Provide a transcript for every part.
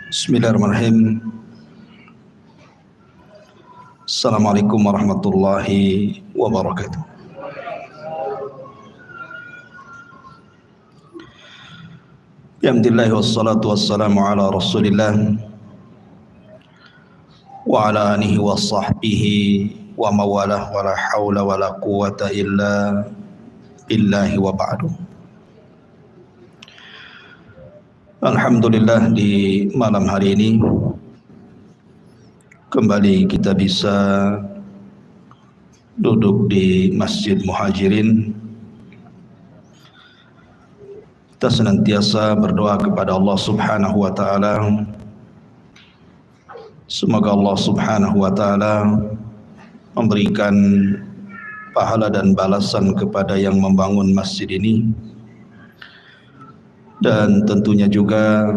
Bismillahirrahmanirrahim. Assalamualaikum warahmatullahi wabarakatuh. Alhamdulillah wassalatu wassalamu ala Rasulillah wa ala alihi wa sahbihi wa mawalah wa la hawla wa la quwwata illa billahi wa ba'du. Alhamdulillah, di malam hari ini kembali kita bisa duduk di Masjid Muhajirin. Kita senantiasa berdoa kepada Allah Subhanahu wa taala, semoga Allah Subhanahu wa taala memberikan pahala dan balasan kepada yang membangun masjid ini, dan tentunya juga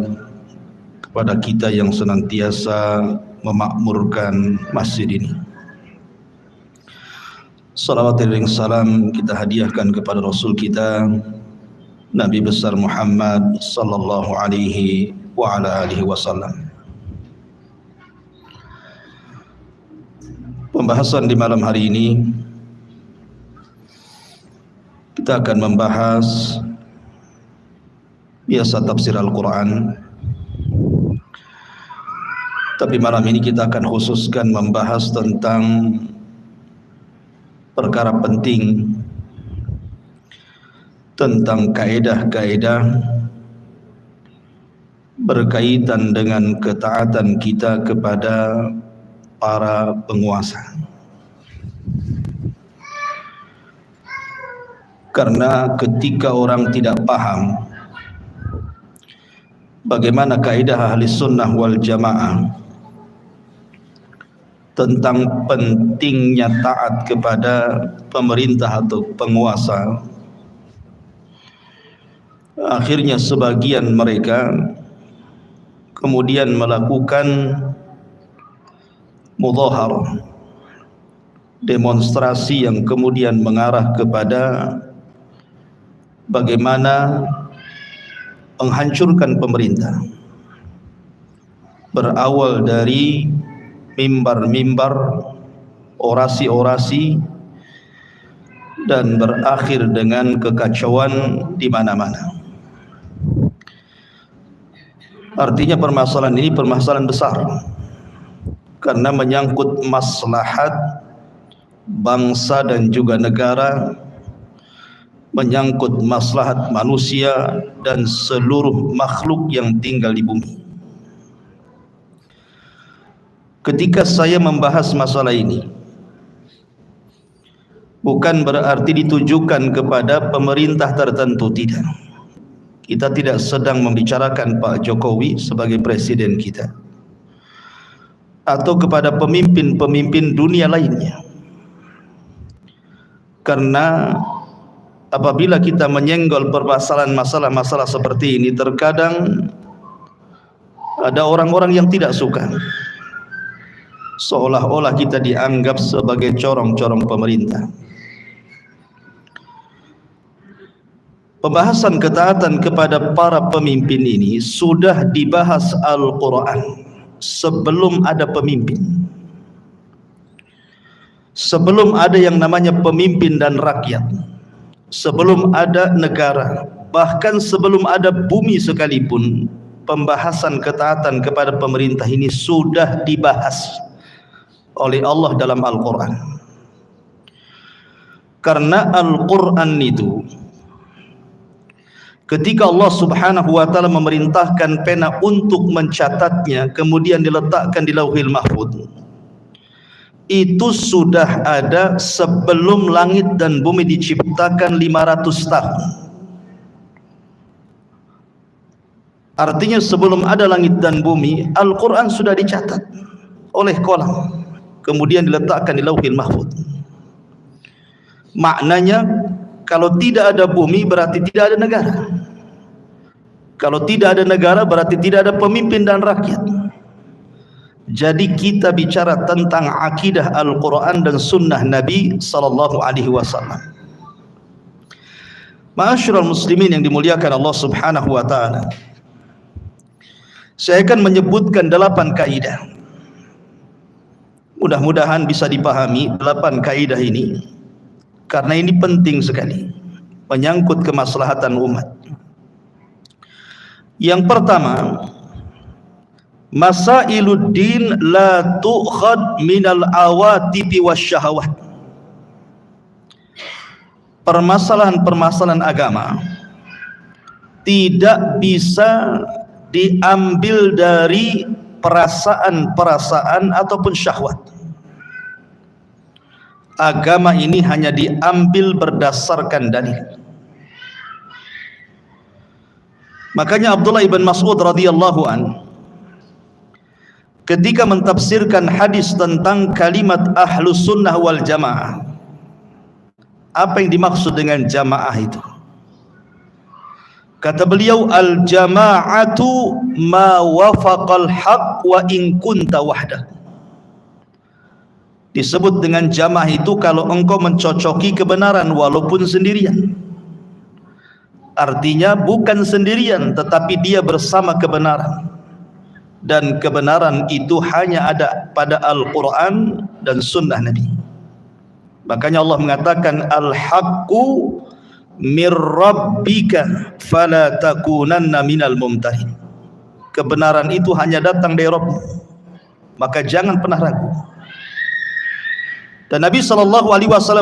kepada kita yang senantiasa memakmurkan masjid ini. Salawat dan salam kita hadiahkan kepada Rasul kita Nabi besar Muhammad sallallahu alaihi wa ala alihi wasallam. Pembahasan di malam hari ini kita akan membahas biasa tafsir Al-Quran, tapi malam ini kita akan khususkan membahas tentang perkara penting, tentang kaedah-kaedah berkaitan dengan ketaatan kita kepada para penguasa. Karena ketika orang tidak paham bagaimana kaidah ahli sunnah wal jamaah tentang pentingnya taat kepada pemerintah atau penguasa, akhirnya sebagian mereka kemudian melakukan mudhahar, demonstrasi yang kemudian mengarah kepada bagaimana menghancurkan pemerintah, berawal dari mimbar-mimbar, orasi-orasi, dan berakhir dengan kekacauan di mana-mana. Artinya permasalahan ini permasalahan besar, karena menyangkut maslahat bangsa dan juga negara, menyangkut maslahat manusia dan seluruh makhluk yang tinggal di bumi. Ketika saya membahas masalah ini, bukan berarti ditujukan kepada pemerintah tertentu, tidak. Kita tidak sedang membicarakan Pak Jokowi sebagai presiden kita, atau kepada pemimpin-pemimpin dunia lainnya. Karena apabila kita menyenggol permasalahan masalah-masalah seperti ini, terkadang ada orang-orang yang tidak suka, seolah-olah kita dianggap sebagai corong-corong pemerintah. Pembahasan ketaatan kepada para pemimpin ini sudah dibahas Al-Quran sebelum ada pemimpin, sebelum ada yang namanya pemimpin dan rakyat, sebelum ada negara, bahkan sebelum ada bumi sekalipun. Pembahasan ketaatan kepada pemerintah ini sudah dibahas oleh Allah dalam Al-Quran. Karena Al-Quran itu, ketika Allah Subhanahu wa ta'ala memerintahkan pena untuk mencatatnya, kemudian diletakkan di Lauhil Mahfuz, itu sudah ada sebelum langit dan bumi diciptakan 500 tahun. Artinya sebelum ada langit dan bumi, Al-Quran sudah dicatat oleh qalam, kemudian diletakkan di Lauhil Mahfuz. Maknanya, kalau tidak ada bumi berarti tidak ada negara. Kalau tidak ada negara berarti tidak ada pemimpin dan rakyat. Jadi kita bicara tentang akidah Al-Quran dan sunnah Nabi sallallahu alaihi wasallam. Ma'asyiral muslimin yang dimuliakan Allah Subhanahu wa taala, saya akan menyebutkan 8 kaidah. Mudah-mudahan bisa dipahami 8 kaidah ini, karena ini penting sekali, menyangkut kemaslahatan umat. Yang pertama, masailuddin la tu'khad minal awatibi wasyahawat. Permasalahan-permasalahan agama tidak bisa diambil dari perasaan-perasaan ataupun syahwat. Agama ini hanya diambil berdasarkan dalil. Makanya Abdullah ibn Mas'ud radhiyallahu an ketika mentafsirkan hadis tentang kalimat ahlus sunnah wal jamaah, apa yang dimaksud dengan jamaah itu? Kata beliau, al-jama'atu ma wafaqal haq wa in kunta wahda. Disebut dengan jamaah itu kalau engkau mencocoki kebenaran walaupun sendirian. Artinya bukan sendirian, tetapi dia bersama kebenaran. Dan kebenaran itu hanya ada pada Al-Quran dan sunnah Nabi. Makanya Allah mengatakan, al-haqqu mir rabbika fala takunanna minal mumtahin. Kebenaran itu hanya datang dari Rabbmu, maka jangan pernah ragu. Dan Nabi SAW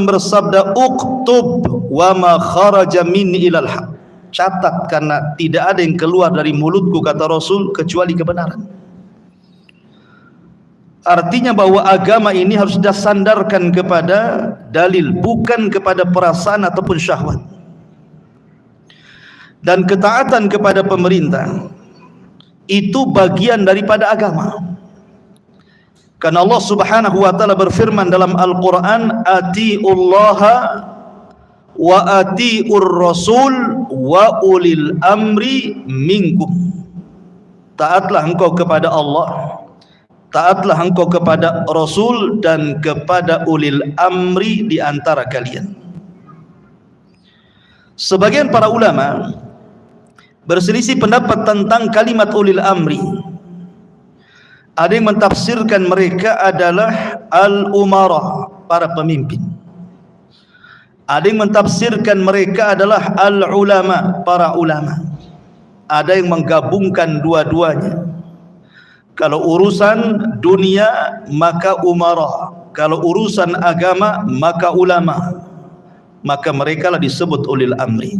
bersabda, uktub wa ma kharaja min ilal haq. Catat, karena tidak ada yang keluar dari mulutku, kata Rasul, kecuali kebenaran. Artinya bahwa agama ini harus disandarkan kepada dalil, bukan kepada perasaan ataupun syahwat. Dan ketaatan kepada pemerintah itu bagian daripada agama. Karena Allah Subhanahu wa taala berfirman dalam Al-Qur'an, atiullaha wa atiur rasul wa ulil amri minkum. Taatlah engkau kepada Allah, taatlah engkau kepada Rasul dan kepada ulil amri di antara kalian. Sebagian para ulama berselisih pendapat tentang kalimat ulil amri. Ada yang mentafsirkan mereka adalah al-umara, para pemimpin. Ada yang mentafsirkan mereka adalah al-ulama, para ulama. Ada yang menggabungkan dua-duanya. Kalau urusan dunia maka umara, kalau urusan agama maka ulama. Maka mereka lah disebut ulil amri.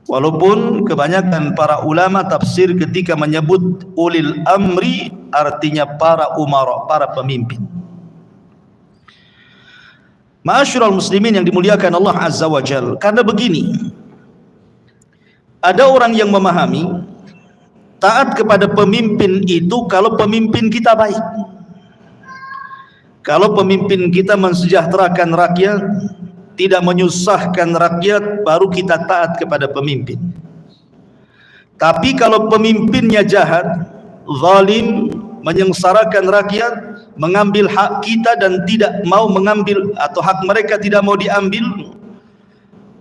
Walaupun kebanyakan para ulama tafsir ketika menyebut ulil amri artinya para umara, para pemimpin. Ma'asyiral muslimin yang dimuliakan Allah Azza wa Jalla, karena begini, ada orang yang memahami taat kepada pemimpin itu kalau pemimpin kita baik. Kalau pemimpin kita mensejahterakan rakyat, tidak menyusahkan rakyat, baru kita taat kepada pemimpin. Tapi kalau pemimpinnya jahat, zalim, menyengsarakan rakyat, mengambil hak kita dan tidak mau mengambil, atau hak mereka tidak mau diambil,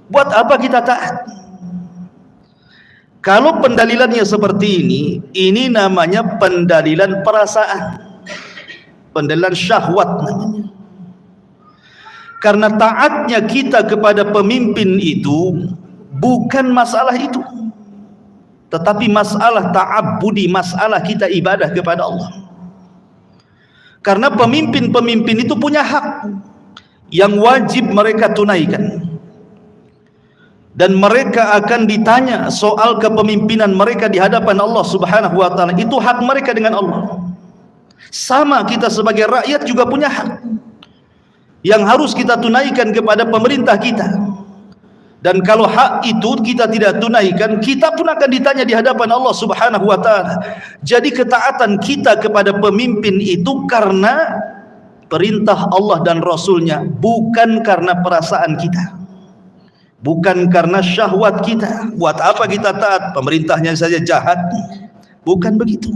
buat apa kita taat? Kalau pendalilannya seperti ini namanya pendalilan perasaan, pendalilan syahwat namanya. Karena taatnya kita kepada pemimpin itu bukan masalah itu, tetapi masalah ta'abbudi, masalah kita ibadah kepada Allah. Karena pemimpin-pemimpin itu punya hak yang wajib mereka tunaikan, dan mereka akan ditanya soal kepemimpinan mereka di hadapan Allah Subhanahu wa taala. Itu hak mereka dengan Allah. Sama kita sebagai rakyat juga punya hak yang harus kita tunaikan kepada pemerintah kita. Dan kalau hak itu kita tidak tunaikan, kita pun akan ditanya di hadapan Allah Subhanahu wa taala. Jadi ketaatan kita kepada pemimpin itu karena perintah Allah dan Rasulnya, bukan karena perasaan kita, bukan karena syahwat kita. Buat apa kita taat? Pemerintahnya saja jahat. Bukan begitu.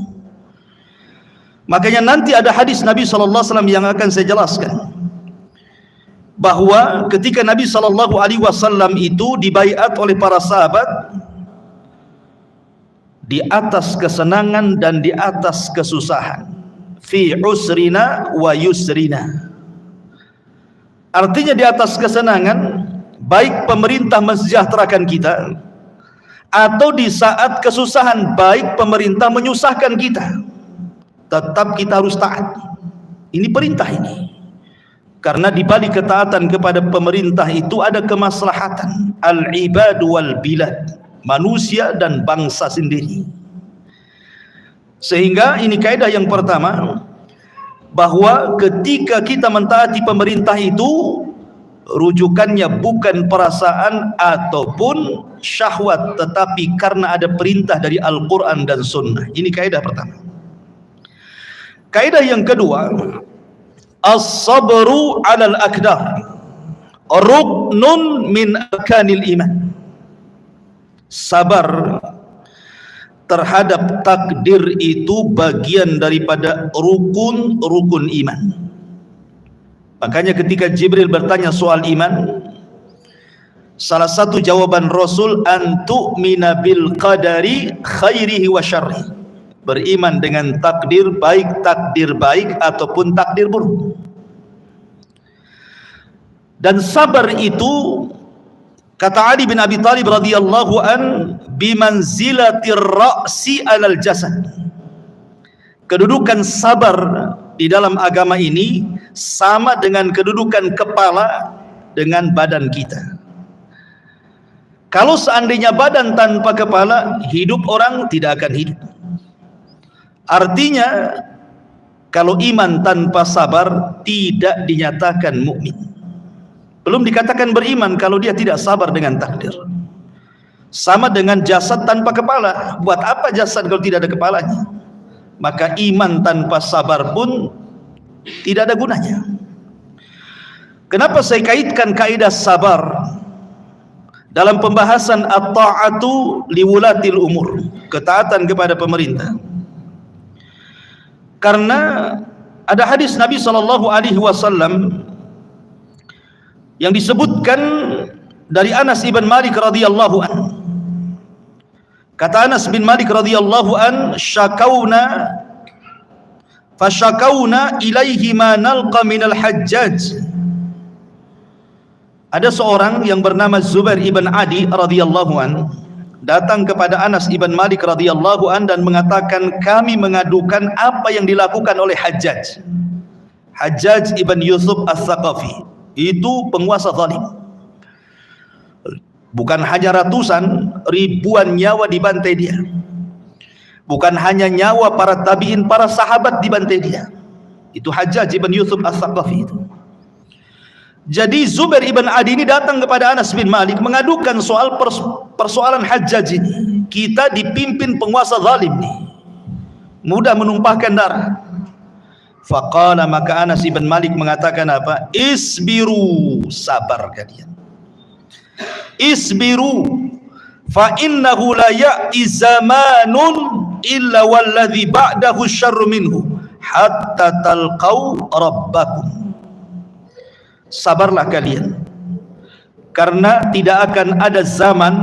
Makanya nanti ada hadis Nabi SAW yang akan saya jelaskan, bahwa ketika Nabi SAW itu dibaiat oleh para sahabat di atas kesenangan dan di atas kesusahan, fi usrina wa yusrina, artinya di atas kesenangan, baik pemerintah mensejahterakan kita, atau di saat kesusahan, baik pemerintah menyusahkan kita, tetap kita harus taat. Ini perintah ini. Karena di balik ketaatan kepada pemerintah itu ada kemaslahatan al-ibad wal bilad, manusia dan bangsa sendiri. Sehingga ini kaidah yang pertama, bahwa ketika kita mentaati pemerintah itu rujukannya bukan perasaan ataupun syahwat, tetapi karena ada perintah dari Al-Quran dan Sunnah. Ini kaidah pertama. Kaidah yang kedua, as-sabru 'alal aqdar ruknun min arkanil iman. Sabar terhadap takdir itu bagian daripada rukun iman. Makanya ketika Jibril bertanya soal iman, salah satu jawaban Rasul, antu'mina bil qadari khairihi wa syarrihi, beriman dengan takdir baik ataupun takdir buruk. Dan sabar itu, kata Ali bin Abi Thalib radhiyallahu an, bimanzilatir ra'si 'alal jasad. Kedudukan sabar di dalam agama ini sama dengan kedudukan kepala dengan badan kita. Kalau seandainya badan tanpa kepala, hidup orang tidak akan hidup. Artinya kalau iman tanpa sabar tidak dinyatakan mukmin. Belum dikatakan beriman kalau dia tidak sabar dengan takdir. Sama dengan jasad tanpa kepala. Buat apa jasad kalau tidak ada kepalanya? Maka iman tanpa sabar pun tidak ada gunanya. Kenapa saya kaitkan kaidah sabar dalam pembahasan at-ta'atu liwulatil umur, ketaatan kepada pemerintah? Karena ada hadis Nabi SAW yang disebutkan dari Anas bin Malik radhiyallahu an. Kata Anas bin Malik radhiyallahu an, fashakauna ilaihi ma nalqa minal hajjaj. Ada seorang yang bernama Zubair ibn Adi radhiyallahu an datang kepada Anas ibn Malik radhiyallahu an dan mengatakan, kami mengadukan apa yang dilakukan oleh Hajjaj ibn Yusuf As-Saqafi. Itu penguasa zalim. Bukan hanya ratusan, ribuan nyawa dibantai dia. Bukan hanya nyawa para tabi'in, para sahabat dibantai dia. Itu Hajjaj ibn Yusuf As-Saqafi itu. Jadi Zubair ibn Adi ini datang kepada Anas bin Malik mengadukan soal persoalan Hajjaj ini. Kita dipimpin penguasa zalim nih, mudah menumpahkan darah. Faqala, maka Anas bin Malik mengatakan apa? Isbiru, sabar kalian. Isbiru, fa innahu la ya'ti zamanun illa walladhi ba'dahu syarru minhu hatta talqau rabbakum. Sabarlah kalian, karena tidak akan ada zaman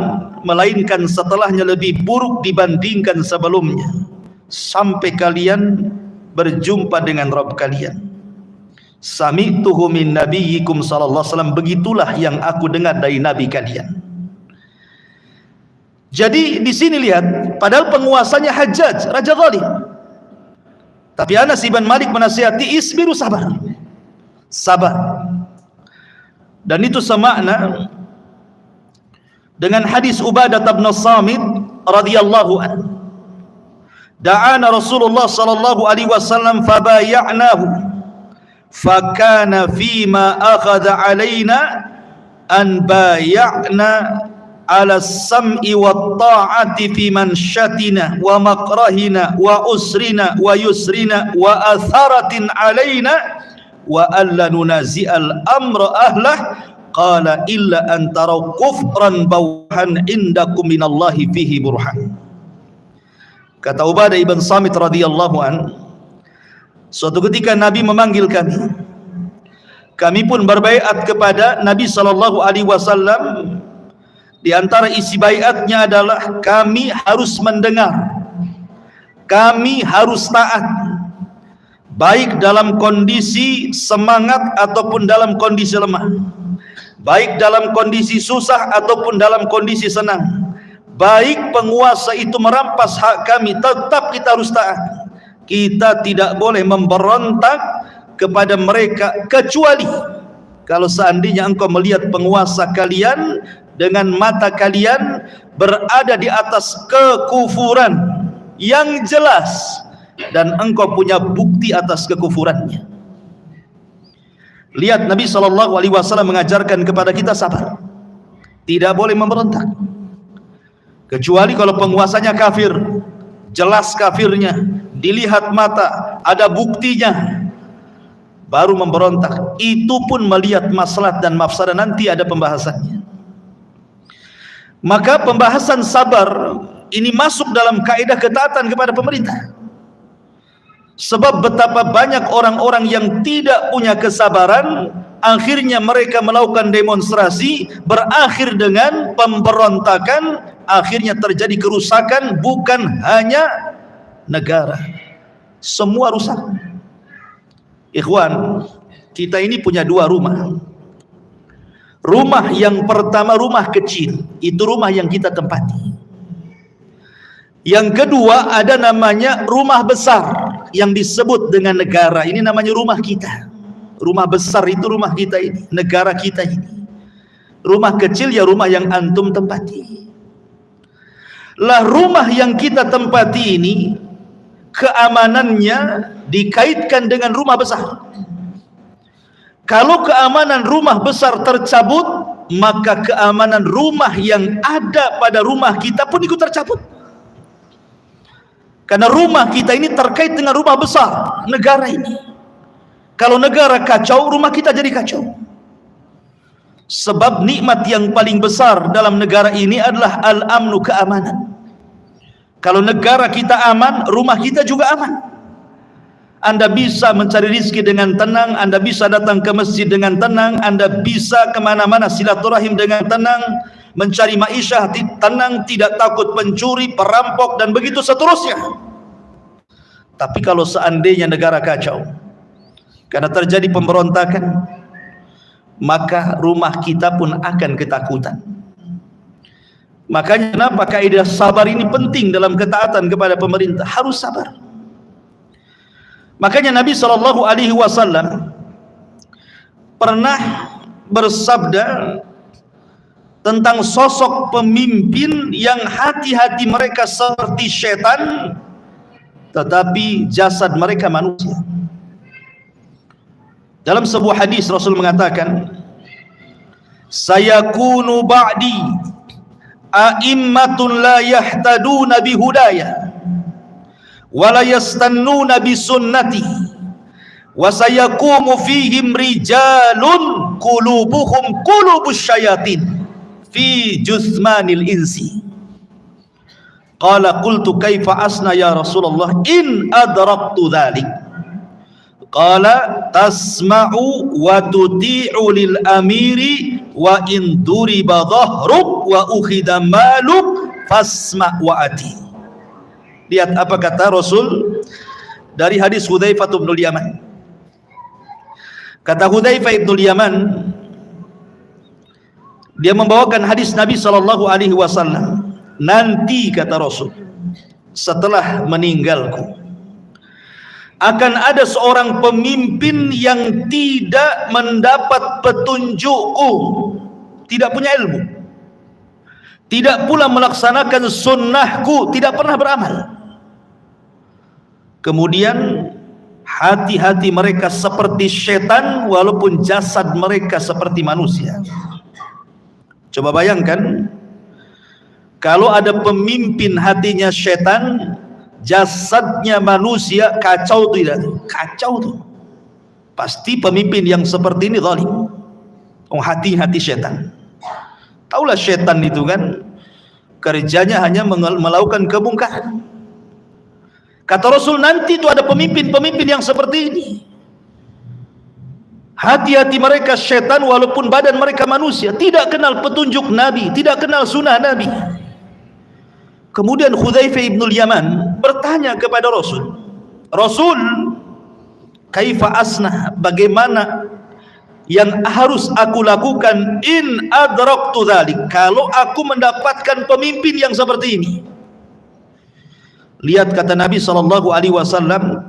melainkan setelahnya lebih buruk dibandingkan sebelumnya, sampai kalian berjumpa dengan Rabb kalian. Sami'tuhu min nabiyyikum sallallahu alaihi wasallam, begitulah yang aku dengar dari nabi kalian. Jadi di sini lihat, padahal penguasanya Hajjaj, raja zalim, tapi Anas bin Malik menasihati, isbiru, sabar. Sabar. Dan itu semakna dengan hadis Ubadah bin Samit radhiyallahu anhu. Da'ana Rasulullah sallallahu alaihi wasallam fabaya'nahu fakana fima akhadha alaina an bay'na ala sam'i wa ta'ati fi manshatina wa makrahina wa usrina wa yusrina wa atharatin alaina wa alla nunazi'al amra ahlah qala illa an taraw kufran bawahan indakum minallahi fihi burhan. Kata Ubadah ibn Samit radhiyallahu an, suatu ketika Nabi memanggil kami pun berbaiat kepada Nabi sallallahu alaihi wasallam. Di antara isi baiatnya adalah kami harus mendengar, kami harus taat, baik dalam kondisi semangat ataupun dalam kondisi lemah, baik dalam kondisi susah ataupun dalam kondisi senang. Baik penguasa itu merampas hak kami, tetap kita harus taat. Kita tidak boleh memberontak kepada mereka, kecuali kalau seandainya engkau melihat penguasa kalian dengan mata kalian berada di atas kekufuran yang jelas dan engkau punya bukti atas kekufurannya. Lihat, Nabi SAW mengajarkan kepada kita sabar, tidak boleh memberontak kecuali kalau penguasanya kafir, jelas kafirnya, dilihat mata, ada buktinya, baru memberontak. Itu pun melihat maslahat dan mafsadah, nanti ada pembahasannya. Maka pembahasan sabar ini masuk dalam kaidah ketaatan kepada pemerintah. Sebab betapa banyak orang-orang yang tidak punya kesabaran, akhirnya mereka melakukan demonstrasi, berakhir dengan pemberontakan, akhirnya terjadi kerusakan, bukan hanya negara, semua rusak. Ikhwan, kita ini punya dua rumah. Rumah yang pertama rumah kecil, itu rumah yang kita tempati. Yang kedua ada namanya rumah besar yang disebut dengan negara. Ini namanya rumah kita. Rumah besar itu rumah kita ini, negara kita ini. Rumah kecil ya rumah yang antum tempati. Lah rumah yang kita tempati ini keamanannya dikaitkan dengan rumah besar. Kalau keamanan rumah besar tercabut, maka keamanan rumah yang ada pada rumah kita pun ikut tercabut. Karena rumah kita ini terkait dengan rumah besar, negara ini. Kalau negara kacau, rumah kita jadi kacau. Sebab nikmat yang paling besar dalam negara ini adalah al-amnu, keamanan. Kalau negara kita aman, rumah kita juga aman. Anda bisa mencari rizki dengan tenang, Anda bisa datang ke masjid dengan tenang, Anda bisa kemana-mana silaturahim dengan tenang, mencari ma'isyah tenang, tidak takut pencuri, perampok, dan begitu seterusnya. Tapi kalau seandainya negara kacau karena terjadi pemberontakan, maka rumah kita pun akan ketakutan. Makanya kenapa kaidah sabar ini penting dalam ketaatan kepada pemerintah, harus sabar. Makanya Nabi SAW pernah bersabda tentang sosok pemimpin yang hati-hati mereka seperti setan, tetapi jasad mereka manusia. Dalam sebuah hadis Rasul mengatakan, sayakunu ba'di a'immatun la yahtaduna bihudaya wala yastannuna bisunnati wa sayaqumu fihim rijalun qulubuhum qulubus syayatin fi jusmanil insi. Qala qultu kaifa asna ya Rasulullah in adraktu dhalik. Qala tasma'u wa tuti'u lil amiri wa in duriba dhahruk wa ukhida maluk fasma' wa ati. Lihat apa kata Rasul dari hadis Hudzaifah bin Yaman. Kata Hudzaifah bin Yaman, dia membawakan hadis Nabi SAW. Nanti kata Rasul, setelah meninggalku akan ada seorang pemimpin yang tidak mendapat petunjukku, tidak punya ilmu, tidak pula melaksanakan sunnahku, tidak pernah beramal. Kemudian hati-hati mereka seperti setan, walaupun jasad mereka seperti manusia. Coba bayangkan, kalau ada pemimpin hatinya setan, jasadnya manusia, kacau tidak? Kacau tuh. Pasti pemimpin yang seperti ini zalim. Hati-hati setan. Taulah setan itu kan kerjanya hanya melakukan kemungkaran. Kata Rasul, nanti itu ada pemimpin-pemimpin yang seperti ini. Hati-hati mereka setan, walaupun badan mereka manusia, tidak kenal petunjuk Nabi, tidak kenal sunnah Nabi. Kemudian Hudzaifah ibnul Yaman bertanya kepada Rasul, Rasul, kaifa asnah, bagaimana yang harus aku lakukan in adraktu dzalik, kalau aku mendapatkan pemimpin yang seperti ini? Lihat kata Nabi SAW,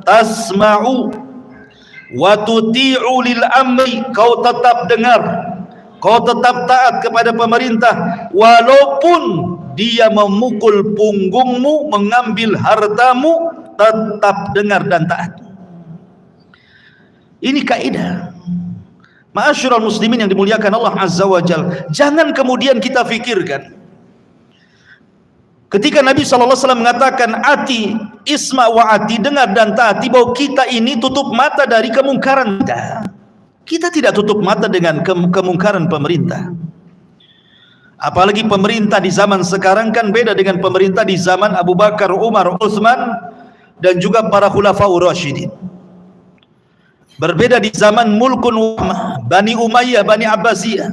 tasma'u wa tuti'u lil amri, kau tetap dengar, kau tetap taat kepada pemerintah walaupun dia memukul punggungmu, mengambil hartamu, tetap dengar dan taat. Ini kaidah. Ma'asyiral muslimin yang dimuliakan Allah Azza wa Jalla, jangan kemudian kita fikirkan ketika Nabi SAW mengatakan ati isma wa ati, dengar dan taati, bahwa kita ini tutup mata dari kemungkaran. Kita tidak tutup mata dengan kemungkaran pemerintah. Apalagi pemerintah di zaman sekarang kan beda dengan pemerintah di zaman Abu Bakar, Umar, Utsman dan juga para khulafaur rasyidin. Berbeda di zaman Mulkun Wahmah, Bani Umayyah, Bani Abbasiyah.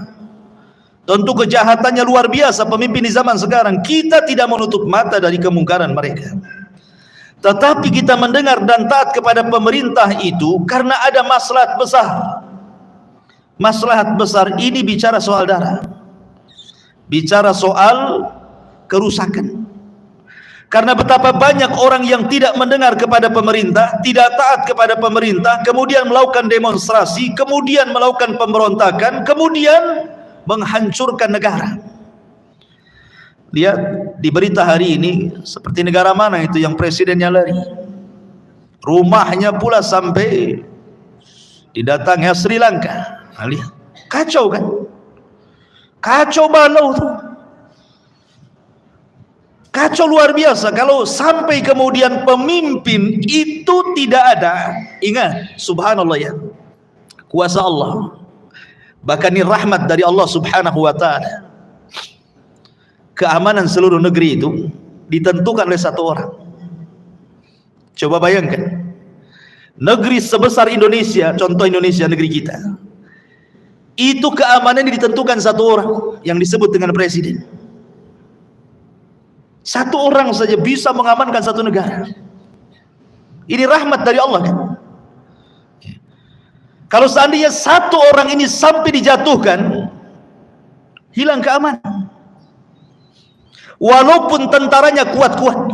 Tentu kejahatannya luar biasa pemimpin di zaman sekarang. Kita tidak menutup mata dari kemungkaran mereka, tetapi kita mendengar dan taat kepada pemerintah itu karena ada maslahat besar. Maslahat besar ini bicara soal darah, bicara soal kerusakan. Karena betapa banyak orang yang tidak mendengar kepada pemerintah, tidak taat kepada pemerintah, kemudian melakukan demonstrasi, kemudian melakukan pemberontakan, kemudian menghancurkan negara. Lihat di berita hari ini, seperti negara mana itu yang presidennya lari, rumahnya pula sampai didatangnya Sri Lanka. Nah, lihat, kacau kan? Kacau balau tuh. Kacau luar biasa. Kalau sampai kemudian pemimpin itu tidak ada, ingat, subhanallah ya, kuasa Allah, bahkan ini rahmat dari Allah subhanahu wa ta'ala. Keamanan seluruh negeri itu ditentukan oleh satu orang. Coba bayangkan, negeri sebesar Indonesia, contoh Indonesia, negeri kita, itu keamanan ditentukan satu orang yang disebut dengan presiden. Satu orang saja bisa mengamankan satu negara. Ini rahmat dari Allah kan? Kalau seandainya satu orang ini sampai dijatuhkan, hilang keamanan. Walaupun tentaranya kuat-kuat,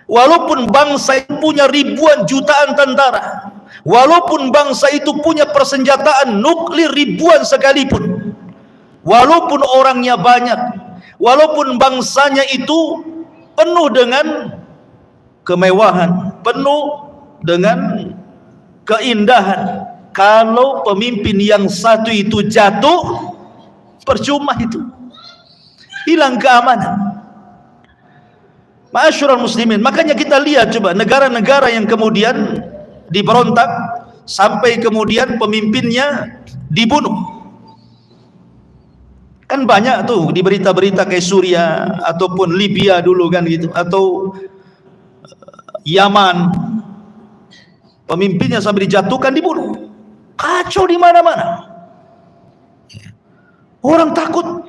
walaupun bangsa itu punya ribuan jutaan tentara, walaupun bangsa itu punya persenjataan nuklir ribuan sekalipun, walaupun orangnya banyak, walaupun bangsanya itu penuh dengan kemewahan, penuh dengan keindahan, kalau pemimpin yang satu itu jatuh, percuma itu, hilang keamanan. Ma'asyiral muslimin, makanya kita lihat coba negara-negara yang kemudian diberontak sampai kemudian pemimpinnya dibunuh. Kan banyak tuh di berita-berita kayak Suriah ataupun Libya dulu kan gitu, atau Yaman, pemimpinnya sampai dijatuhkan, dibunuh. Kacau di mana-mana. Orang takut.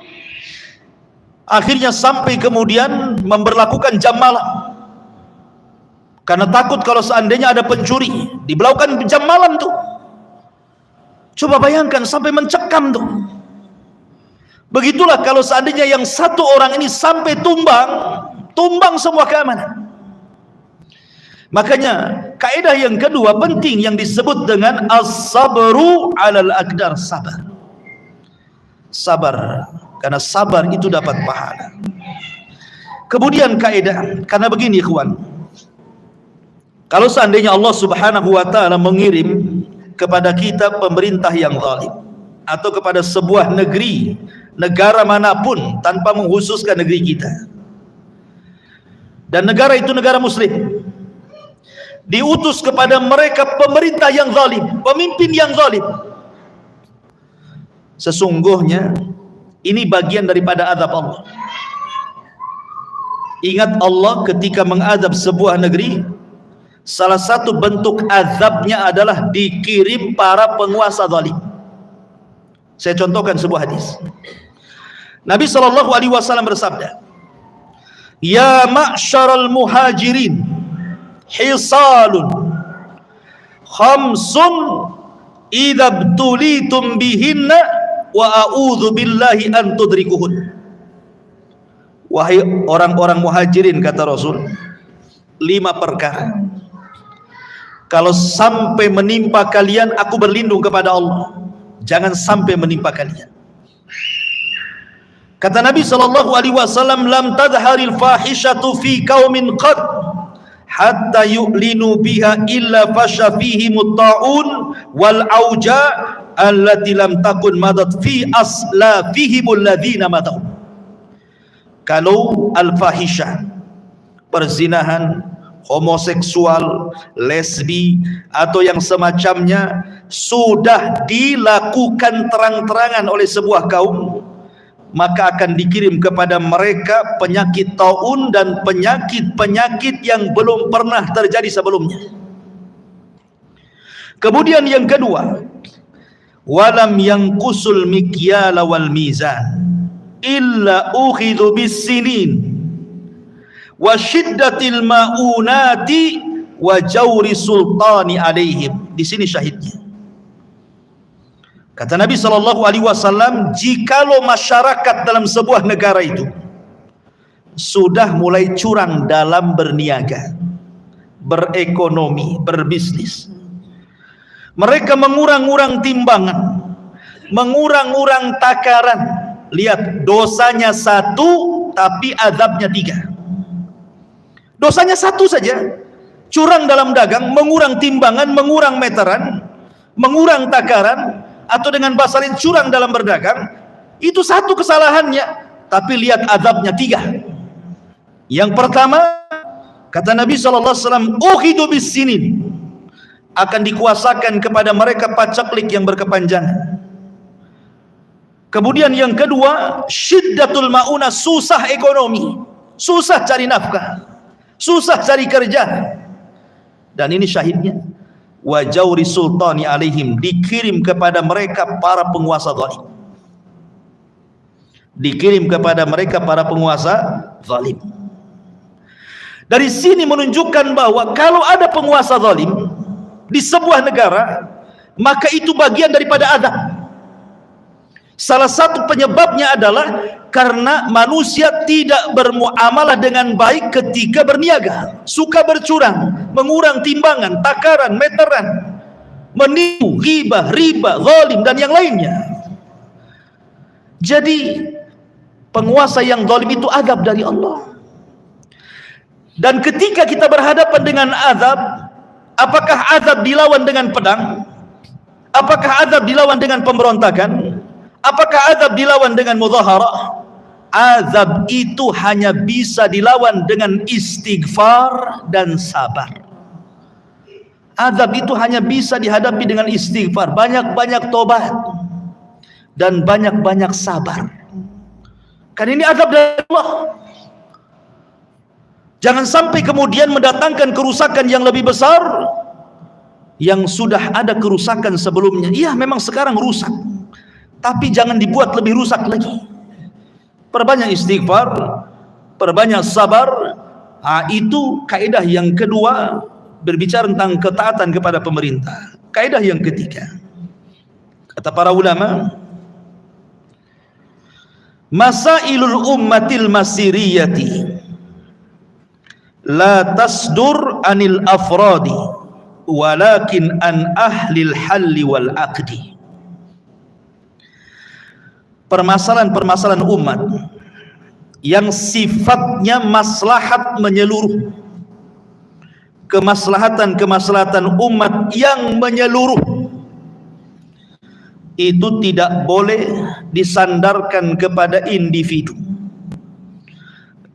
Akhirnya sampai kemudian memberlakukan jam malam. Karena takut kalau seandainya ada pencuri, diberlakukan jam malam tuh. Coba bayangkan sampai mencekam tuh. Begitulah kalau seandainya yang satu orang ini sampai tumbang semua keamanan. Makanya kaidah yang kedua penting yang disebut dengan as-sabru 'alal aqdar, sabar. Sabar, karena sabar itu dapat pahala. Kemudian kaidah, karena begini ikhwan, kalau seandainya Allah Subhanahu wa taala mengirim kepada kita pemerintah yang zalim, atau kepada sebuah negeri negara manapun tanpa mengkhususkan negeri kita. Dan negara itu negara muslim. Diutus kepada mereka pemerintah yang zalim, pemimpin yang zalim. Sesungguhnya ini bagian daripada azab Allah. Ingat, Allah ketika mengadab sebuah negeri, salah satu bentuk azabnya adalah dikirim para penguasa zalim. Saya contohkan sebuah hadis. Nabi SAW bersabda, "Ya ma'syaral muhajirin, hisalun khamsun idza btulitum bihinna wa a'udzu billahi an tudrikuhun." Wahai orang-orang muhajirin, kata Rasul, 5 perkara kalau sampai menimpa kalian, aku berlindung kepada Allah, jangan sampai menimpa kalian. Kata Nabi SAW, "Lam tadharil fahishatu fi qaumin qad hatta yu'linu biha illa fasha fihimut ta'un wal auja allati lam takun madat fi aslafihimul ladzina madaw." Kalau al-fahisyah, perzinahan, homoseksual, lesbi, atau yang semacamnya sudah dilakukan terang-terangan oleh sebuah kaum, maka akan dikirim kepada mereka penyakit taun dan penyakit-penyakit yang belum pernah terjadi sebelumnya. Kemudian yang kedua, walam yanqusul mikyala wal mizan illa ukhidhu bis sinin wa syiddatil maunati wa jawri sultani alaihim. Di sini syahidnya. Kata Nabi SAW, jikalau masyarakat dalam sebuah negara itu sudah mulai curang dalam berniaga, berekonomi, berbisnis, mereka mengurang-urang timbangan, mengurang-urang takaran. Lihat, dosanya 1 tapi azabnya 3. Dosanya 1 saja, curang dalam dagang, mengurang timbangan, mengurang meteran, mengurang takaran, atau dengan bahasa lain curang dalam berdagang. Itu 1 kesalahannya, tapi lihat azabnya 3. Yang pertama, kata Nabi SAW, ukhidu bis sinin, akan dikuasakan kepada mereka pacaklik yang berkepanjangan. Kemudian yang kedua, syiddatul mauna, susah ekonomi, susah cari nafkah, susah cari kerja. Dan ini syahidnya, wa jawri sultani alaihim, dikirim kepada mereka para penguasa zalim. Dikirim kepada mereka para penguasa zalim. Dari sini menunjukkan bahwa kalau ada penguasa zalim di sebuah negara, maka itu bagian daripada azab. Salah satu penyebabnya adalah karena manusia tidak bermuamalah dengan baik ketika berniaga, suka bercurang, mengurang timbangan, takaran, meteran, menipu, ghibah, riba, zalim, dan yang lainnya. Jadi penguasa yang zalim itu azab dari Allah. Dan ketika kita berhadapan dengan azab, apakah azab dilawan dengan pedang? Apakah azab dilawan dengan pemberontakan? Apakah azab dilawan dengan mudzaharah? Azab itu hanya bisa dilawan dengan istighfar dan sabar. Azab itu hanya bisa dihadapi dengan istighfar, banyak-banyak tobat, dan banyak-banyak sabar. Karena ini azab dari Allah. Jangan sampai kemudian mendatangkan kerusakan yang lebih besar yang sudah ada kerusakan sebelumnya. Iya, memang sekarang rusak, tapi jangan dibuat lebih rusak lagi. Perbanyak istighfar, perbanyak sabar. Itu kaidah yang kedua, berbicara tentang ketaatan kepada pemerintah. Kaidah yang ketiga, kata para ulama, masailul ummatil masiriyati la tasdur anil afradi walakin an ahlil halli wal aqdi. Permasalahan-permasalahan umat yang sifatnya maslahat menyeluruh, kemaslahatan-kemaslahatan umat yang menyeluruh, itu tidak boleh disandarkan kepada individu,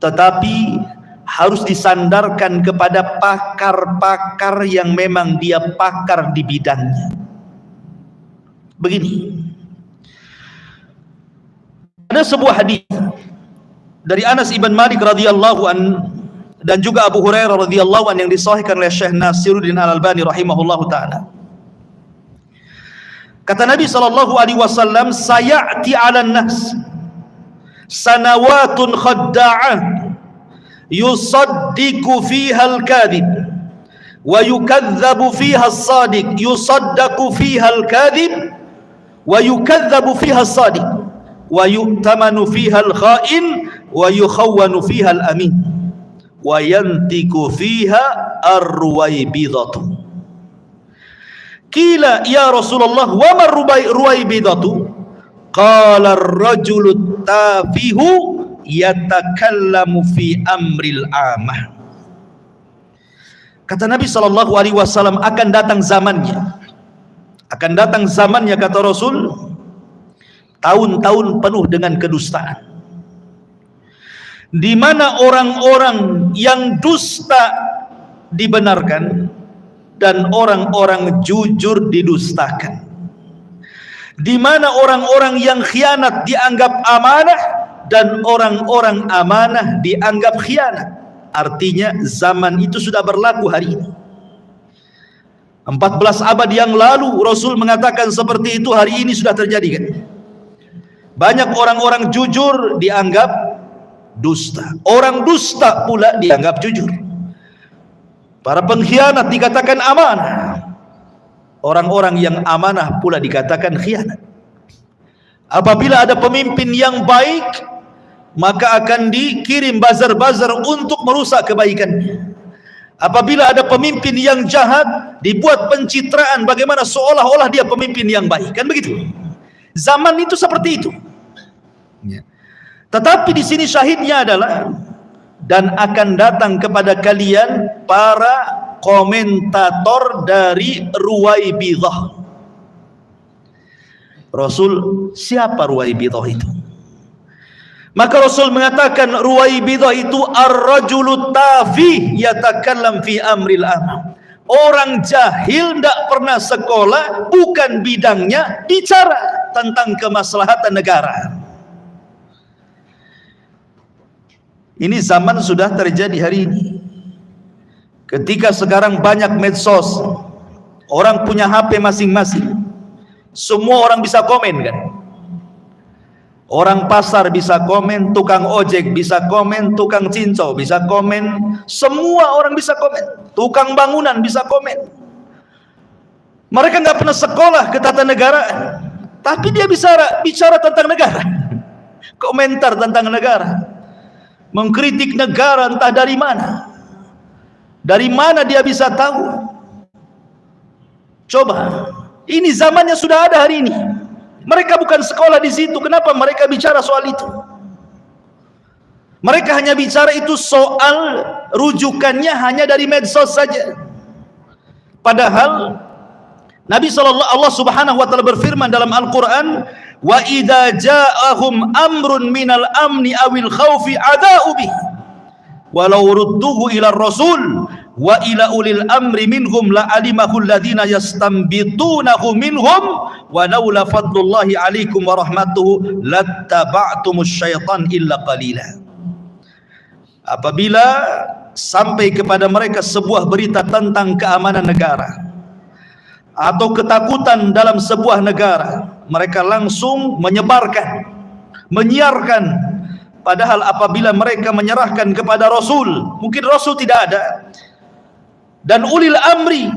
tetapi harus disandarkan kepada pakar-pakar yang memang dia pakar di bidangnya. Begini, ada sebuah hadis dari Anas ibn Malik radhiyallahu an dan juga Abu Hurairah radhiyallahu an yang disahihkan oleh Syekh Nasiruddin Al-Albani rahimahullahu taala. Kata Nabi sallallahu alaihi wasallam, sayati 'alan nas sanawatun khadda'ah yusaddiqu fiha al-kadhib wa yukadzabu fiha as-sadiq, yusaddaqu fiha al-kadhib wa yukadzabu fiha as-sadiq, wa yu'tamanu fiha al-kha'in wa yukhawwanu fiha al-amin, wa yantiqu fiha ar-ruwaybidatu. Qila ya Rasulullah wa ma ruwaybidatu? Qala ar-rajulu tafihu yatakallamu fi amril amah. Kata Nabi sallallahu alaihi wasallam, akan datang zamannya kata Rasul, tahun-tahun penuh dengan kedustaan, di mana orang-orang yang dusta dibenarkan dan orang-orang jujur didustakan, di mana orang-orang yang khianat dianggap amanah dan orang-orang amanah dianggap khianat. Artinya zaman itu sudah berlaku hari ini. 14 abad yang lalu Rasul mengatakan seperti itu, hari ini sudah terjadi kan. Banyak orang-orang jujur dianggap dusta, orang dusta pula dianggap jujur. Para pengkhianat dikatakan amanah, orang-orang yang amanah pula dikatakan khianat. Apabila ada pemimpin yang baik, maka akan dikirim bazar-bazar untuk merusak kebaikannya. Apabila ada pemimpin yang jahat, dibuat pencitraan bagaimana seolah-olah dia pemimpin yang baik, kan begitu. Zaman itu seperti itu. Tetapi di sini syahidnya adalah, dan akan datang kepada kalian para komentator dari Ruwaybidah. Rasul, siapa Ruwaybidah itu? Maka Rasul mengatakan Ruwaybidah itu ar-rajulu tafi yatakallam fi amril amr. Orang jahil, tidak pernah sekolah, bukan bidangnya, bicara tentang kemaslahatan negara. Ini zaman sudah terjadi hari ini. Ketika sekarang banyak medsos, orang punya HP masing-masing, semua orang bisa komen kan. Orang pasar bisa komen, tukang ojek bisa komen, tukang cincau bisa komen, semua orang bisa komen, tukang bangunan bisa komen. Mereka nggak pernah sekolah ketatanegaraan, tapi dia bisa bicara tentang negara, komentar tentang negara, mengkritik negara entah dari mana. Dari mana dia bisa tahu? Coba, ini zamannya sudah ada hari ini. Mereka bukan sekolah di situ, kenapa mereka bicara soal itu? Mereka hanya bicara itu soal rujukannya hanya dari medsos saja. Padahal Nabi Allah Subhanahu wa taala berfirman dalam Al-Qur'an, wa idza ja'ahum amrun minal amni awil khaufi ada'u bih walau rudduhu ila rasul wa ila ulil amri minhum la alimahu alladhina yastanbitunahu minhum wa laula fadlullahi alaikum wa rahmatuhu lattaba'tumus syaitan illa qalila. Apabila sampai kepada mereka sebuah berita tentang keamanan negara atau ketakutan dalam sebuah negara, mereka langsung menyebarkan, menyiarkan. Padahal apabila mereka menyerahkan kepada Rasul, mungkin Rasul tidak ada, dan ulil amri,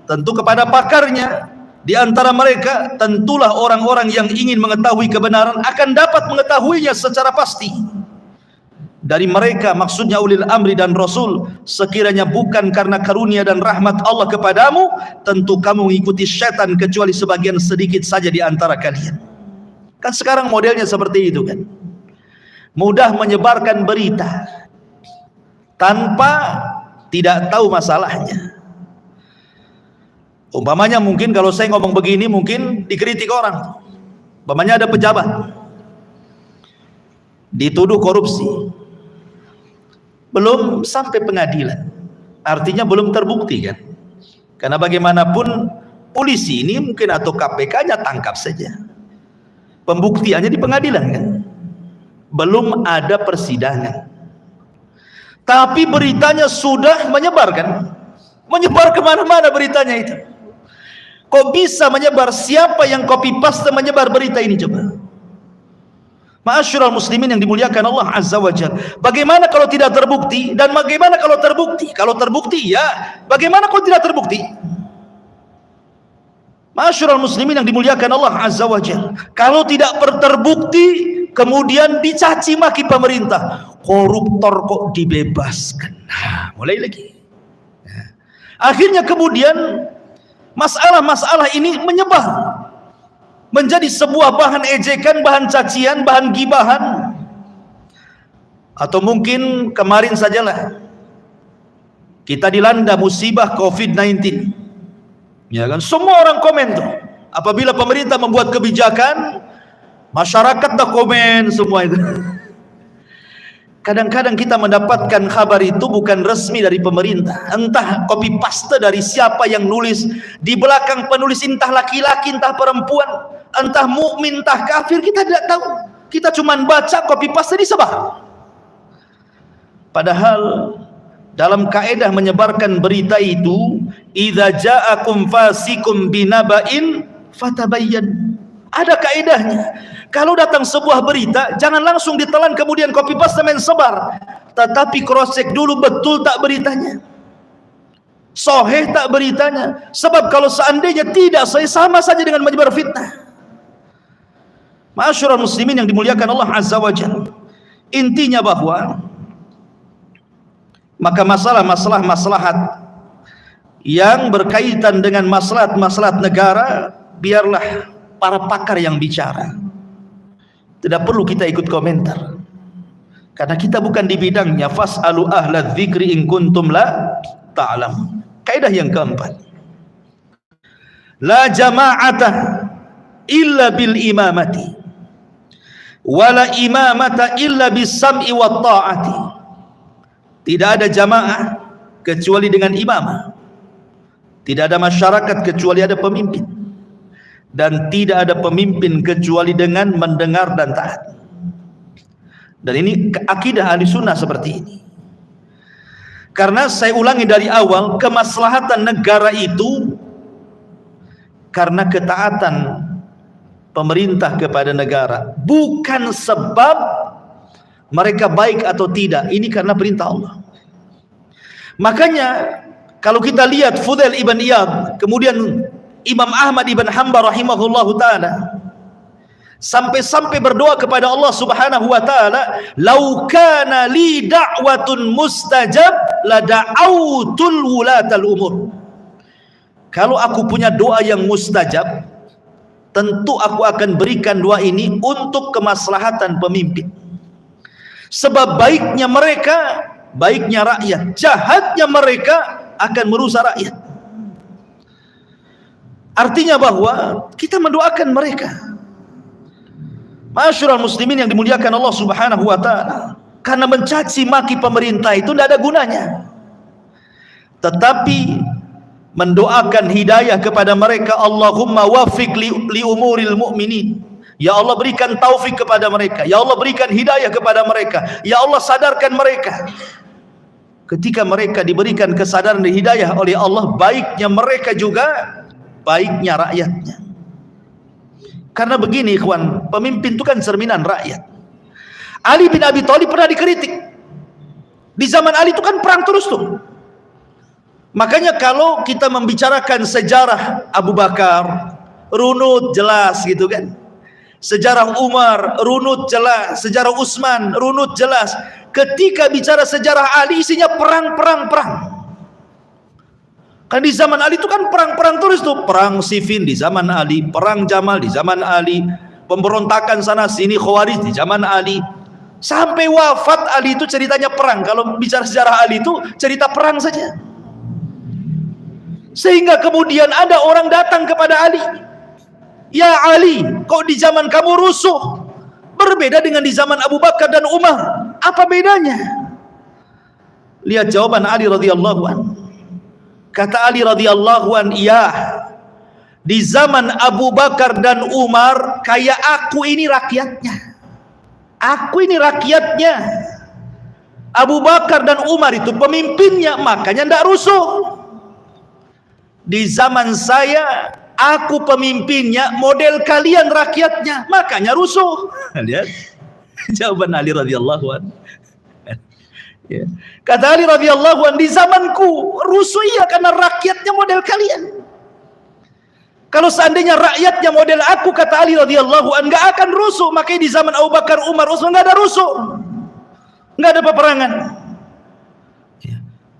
tentu kepada pakarnya, di antara mereka tentulah orang-orang yang ingin mengetahui kebenaran akan dapat mengetahuinya secara pasti. Dari mereka, maksudnya ulil amri dan Rasul, sekiranya bukan karena karunia dan rahmat Allah kepadamu, tentu kamu mengikuti syaitan kecuali sebagian sedikit saja di antara kalian. Kan sekarang modelnya seperti itu kan, mudah menyebarkan berita tanpa tidak tahu masalahnya. Umpamanya mungkin kalau saya ngomong begini mungkin dikritik orang, Umpamanya ada pejabat dituduh korupsi, belum sampai pengadilan, artinya belum terbukti kan? Karena bagaimanapun polisi ini mungkin atau KPK-nya tangkap saja, pembuktiannya di pengadilan kan, belum ada persidangan. Tapi beritanya sudah menyebar kan, menyebar kemana-mana beritanya itu. Kok bisa menyebar? Siapa yang copy paste menyebar berita ini coba? Ma'asyiral muslimin yang dimuliakan Allah Azza wa Jalla. Bagaimana kalau tidak terbukti? Dan bagaimana kalau terbukti? Kalau terbukti ya, bagaimana kalau tidak terbukti? Ma'asyiral muslimin yang dimuliakan Allah Azza wa Jalla. Kalau tidak terbukti, kemudian dicaci maki pemerintah, koruptor kok dibebaskan. Nah, mulai lagi. Akhirnya kemudian masalah-masalah ini menyebar menjadi sebuah bahan ejekan, bahan cacian, bahan gibahan. Atau mungkin kemarin sajalah kita dilanda musibah COVID-19, ya kan? Semua orang komen tuh. Apabila pemerintah membuat kebijakan, masyarakat dah komen semua itu. Kadang-kadang kita mendapatkan kabar itu bukan resmi dari pemerintah, entah copy paste dari siapa yang nulis, di belakang penulis entah laki-laki entah perempuan, entah mukmin entah kafir, kita tidak tahu. Kita cuma baca copy paste disebar. Padahal dalam kaedah menyebarkan berita itu, idza ja'akum fasikum binaba'in fatabayyan. Ada kaedahnya. Kalau datang sebuah berita, jangan langsung ditelan kemudian copy paste main sebar, tetapi cross check dulu betul tak beritanya, sahih tak beritanya. Sebab kalau seandainya tidak sahih, sama saja dengan menyebar fitnah. Ma'asyiral muslimin yang dimuliakan Allah Azza wa Jalla, intinya bahwa maka masalah-masalah yang berkaitan dengan maslahat-maslahat negara, biarlah para pakar yang bicara. Tidak perlu kita ikut komentar, karena kita bukan di bidangnya. Fas'alu ahla dzikri in kuntum la ta'lamun. Kaidah yang keempat, la jama'ata illa bil imamati, wala imamata illa bis sam'i wat ta'ati. Tidak ada jamaah kecuali dengan imamah, tidak ada masyarakat kecuali ada pemimpin, dan tidak ada pemimpin kecuali dengan mendengar dan taat. Dan ini akidah ahli sunnah seperti ini. Karena saya ulangi dari awal, kemaslahatan negara itu karena ketaatan pemerintah kepada negara, bukan sebab mereka baik atau tidak. Ini karena perintah Allah. Makanya kalau kita lihat Fudail ibn Iyad, kemudian Imam Ahmad ibn Hanbal rahimahullahu ta'ala, sampai-sampai berdoa kepada Allah subhanahu wa ta'ala, lau kana li da'watun mustajab la da'autul wulatal umur. Kalau aku punya doa yang mustajab, tentu aku akan berikan doa ini untuk kemaslahatan pemimpin. Sebab baiknya mereka, baiknya rakyat, jahatnya mereka akan merusak rakyat. Artinya bahwa kita mendoakan mereka. Ma'asyiral muslimin yang dimuliakan Allah subhanahu wa ta'ala, karena mencaci maki pemerintah itu tidak ada gunanya, tetapi mendoakan hidayah kepada mereka. Allahumma wafiq li umuril mu'minin. Ya Allah, berikan taufik kepada mereka. Ya Allah, berikan hidayah kepada mereka. Ya Allah, sadarkan mereka. Ketika mereka diberikan kesadaran dan hidayah oleh Allah, baiknya mereka juga, baiknya rakyatnya. Karena begini ikhwan, pemimpin itu kan cerminan rakyat. Ali bin Abi Thalib pernah dikritik. Di zaman Ali itu kan perang terus tuh. Makanya kalau kita membicarakan sejarah Abu Bakar, runut jelas gitu kan. Sejarah Umar, runut jelas. Sejarah Utsman, runut jelas. Ketika bicara sejarah Ali, isinya perang. Kan di zaman Ali itu kan perang terus tuh. Perang Siffin di zaman Ali, perang Jamal di zaman Ali, pemberontakan sana sini Khawarij di zaman Ali. Sampai wafat Ali itu ceritanya perang. Kalau bicara sejarah Ali itu cerita perang saja. Sehingga kemudian ada orang datang kepada Ali, "Ya Ali, kok di zaman kamu rusuh? Berbeda dengan di zaman Abu Bakar dan Umar. Apa bedanya?" Lihat jawaban Ali radhiyallahu an. Kata Ali radhiyallahu an, "Iya, di zaman Abu Bakar dan Umar kayak aku ini rakyatnya. Aku ini rakyatnya. Abu Bakar dan Umar itu pemimpinnya, makanya tidak rusuh. Di zaman saya, aku pemimpinnya, model kalian rakyatnya, makanya rusuh." Lihat jawaban Ali radhiyallahu an. Ya. Kata Ali radhiyallahu an, "Di zamanku rusuh iya karena rakyatnya model kalian. Kalau seandainya rakyatnya model aku," kata Ali radhiyallahu an, "nggak akan rusuh." Makanya di zaman Abu Bakar, Umar, Utsman nggak ada rusuh, nggak ada peperangan.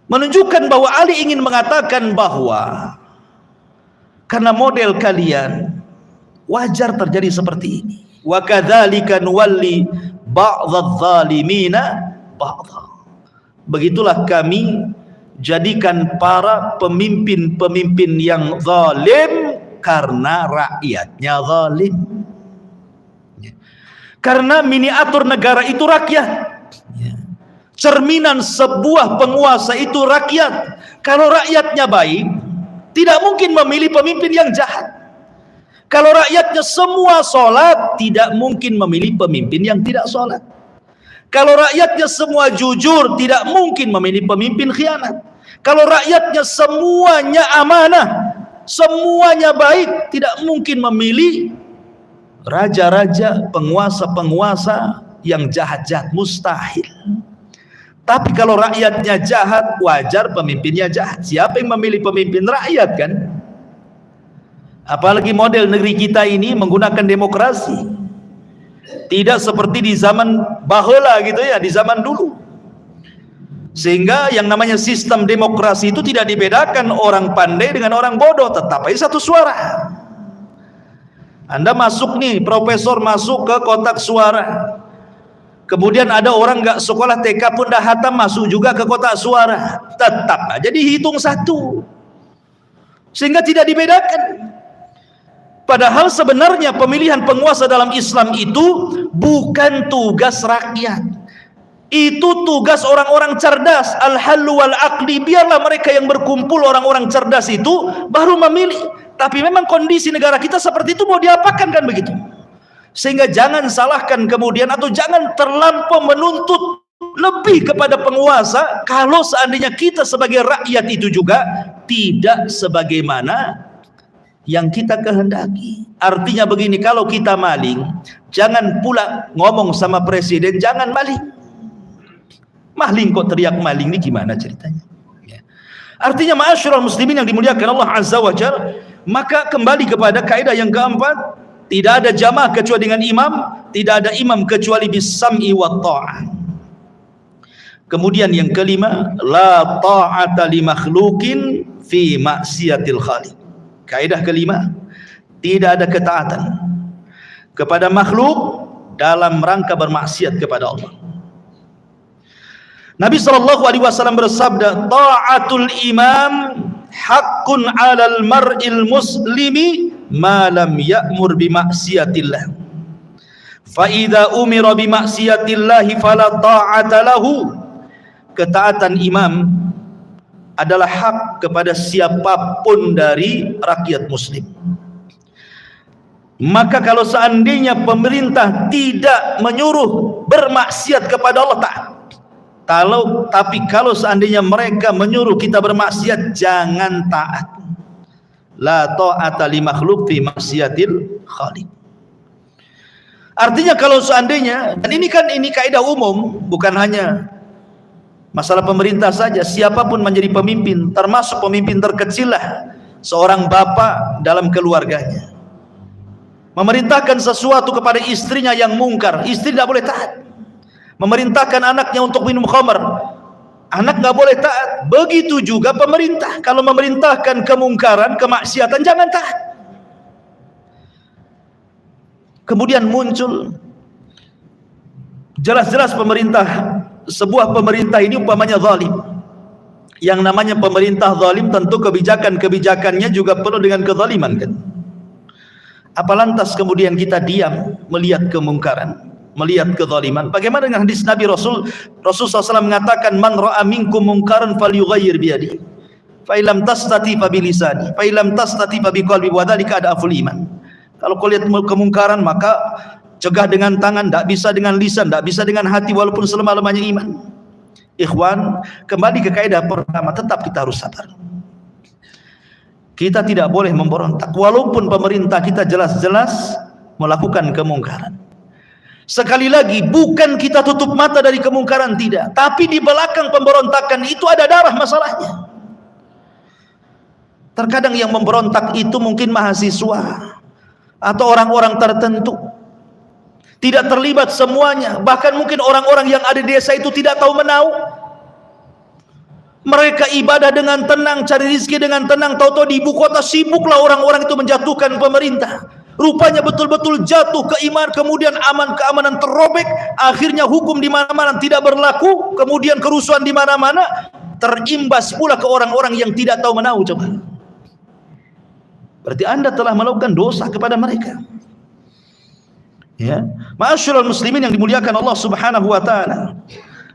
Menunjukkan bahwa Ali ingin mengatakan bahwa karena model kalian wajar terjadi seperti ini. Wa kadzalika nuwalli ba'dadh-dhalimina ba'dha. Begitulah kami jadikan para pemimpin-pemimpin yang zalim karena rakyatnya zalim. Karena miniatur negara itu rakyat. Cerminan sebuah penguasa itu rakyat. Kalau rakyatnya baik, tidak mungkin memilih pemimpin yang jahat. Kalau rakyatnya semua sholat, tidak mungkin memilih pemimpin yang tidak sholat. Kalau rakyatnya semua jujur, tidak mungkin memilih pemimpin khianat. Kalau rakyatnya semuanya amanah, semuanya baik, tidak mungkin memilih raja-raja, penguasa-penguasa yang jahat-jahat, mustahil. Tapi kalau rakyatnya jahat, wajar pemimpinnya jahat. Siapa yang memilih pemimpin? Rakyat kan? Apalagi model negeri kita ini menggunakan demokrasi. Tidak seperti di zaman baheula gitu ya, di zaman dulu. Sehingga yang namanya sistem demokrasi itu tidak dibedakan orang pandai dengan orang bodoh, tetap aja satu suara. Anda masuk nih, profesor masuk ke kotak suara. Kemudian ada orang nggak sekolah TK pun dah hatam masuk juga ke kotak suara, tetap aja dihitung satu, sehingga tidak dibedakan. Padahal sebenarnya pemilihan penguasa dalam Islam itu bukan tugas rakyat, itu tugas orang-orang cerdas. Al-hallu wal aqli, biarlah mereka yang berkumpul, orang-orang cerdas itu baru memilih. Tapi memang kondisi negara kita seperti itu, mau diapakan kan begitu. Sehingga jangan salahkan kemudian, atau jangan terlampau menuntut lebih kepada penguasa kalau seandainya kita sebagai rakyat itu juga tidak sebagaimana yang kita kehendaki. Artinya begini, kalau kita maling, jangan pula ngomong sama presiden, jangan maling. Maling kok teriak maling, ini gimana ceritanya? Ya. Artinya ma'asyiral muslimin yang dimuliakan Allah Azza wa Jalla, maka kembali kepada kaidah yang keempat, tidak ada jamaah kecuali dengan imam, tidak ada imam kecuali bis-sam'i wa ta'ah. Kemudian yang kelima, la ta'ata li makhluqin fi maksiatil khaliq. Kaidah kelima, tidak ada ketaatan kepada makhluk dalam rangka bermaksiat kepada Allah. Nabi SAW bersabda, ta'atul imam haqqun 'alal mar'il muslimi ma lam ya'mur bi maksiatillah. Fa idza umira bi maksiatillah fala ta'ata lahu. Ketaatan imam adalah hak kepada siapapun dari rakyat muslim. Maka kalau seandainya pemerintah tidak menyuruh bermaksiat kepada Allah, tapi kalau seandainya mereka menyuruh kita bermaksiat, jangan taat. La ta'ata li makhluq fi maksiatil khaliq. Artinya kalau seandainya, dan ini kaidah umum, bukan hanya masalah pemerintah saja, siapapun menjadi pemimpin, termasuk pemimpin terkecil lah, seorang bapak dalam keluarganya, memerintahkan sesuatu kepada istrinya yang mungkar, istri tidak boleh taat. Memerintahkan anaknya untuk minum khamar, anak nggak boleh taat. Begitu juga pemerintah, kalau memerintahkan kemungkaran, kemaksiatan, jangan taat. Kemudian muncul jelas-jelas sebuah pemerintah ini umpamanya zalim. Yang namanya pemerintah zalim, tentu kebijakan-kebijakannya juga penuh dengan kezaliman kan. Apa lantas kemudian kita diam melihat kemungkaran, melihat kezaliman? Bagaimana dengan hadis Nabi Rasul SAW mengatakan, man ra'a minkum mungkaran falyughayyir biyadihi, fa illam tastati fa bilisani, fa illam tastati fa biqalbi, wa dzalika adaful iman. Kalau kau lihat kemungkaran maka cegah dengan tangan, tidak bisa dengan lisan, tidak bisa dengan hati, walaupun selemah-lemahnya iman. Ikhwan, kembali ke kaidah pertama, tetap kita harus sabar. Kita tidak boleh memberontak walaupun pemerintah kita jelas-jelas melakukan kemungkaran. Sekali lagi, bukan kita tutup mata dari kemungkaran, tidak, tapi di belakang pemberontakan itu ada darah masalahnya. Terkadang yang memberontak itu mungkin mahasiswa atau orang-orang tertentu, tidak terlibat semuanya. Bahkan mungkin orang-orang yang ada di desa itu tidak tahu menau. Mereka ibadah dengan tenang, cari rezeki dengan tenang, tahu-tahu di ibu kota sibuklah orang-orang itu menjatuhkan pemerintah. Rupanya betul-betul jatuh ke iman, kemudian keamanan terrobek, akhirnya hukum di mana-mana tidak berlaku, kemudian kerusuhan di mana-mana, terimbas pula ke orang-orang yang tidak tahu menau. Coba, berarti Anda telah melakukan dosa kepada mereka. Ya, ma'asyiral muslimin yang dimuliakan Allah Subhanahu wa taala.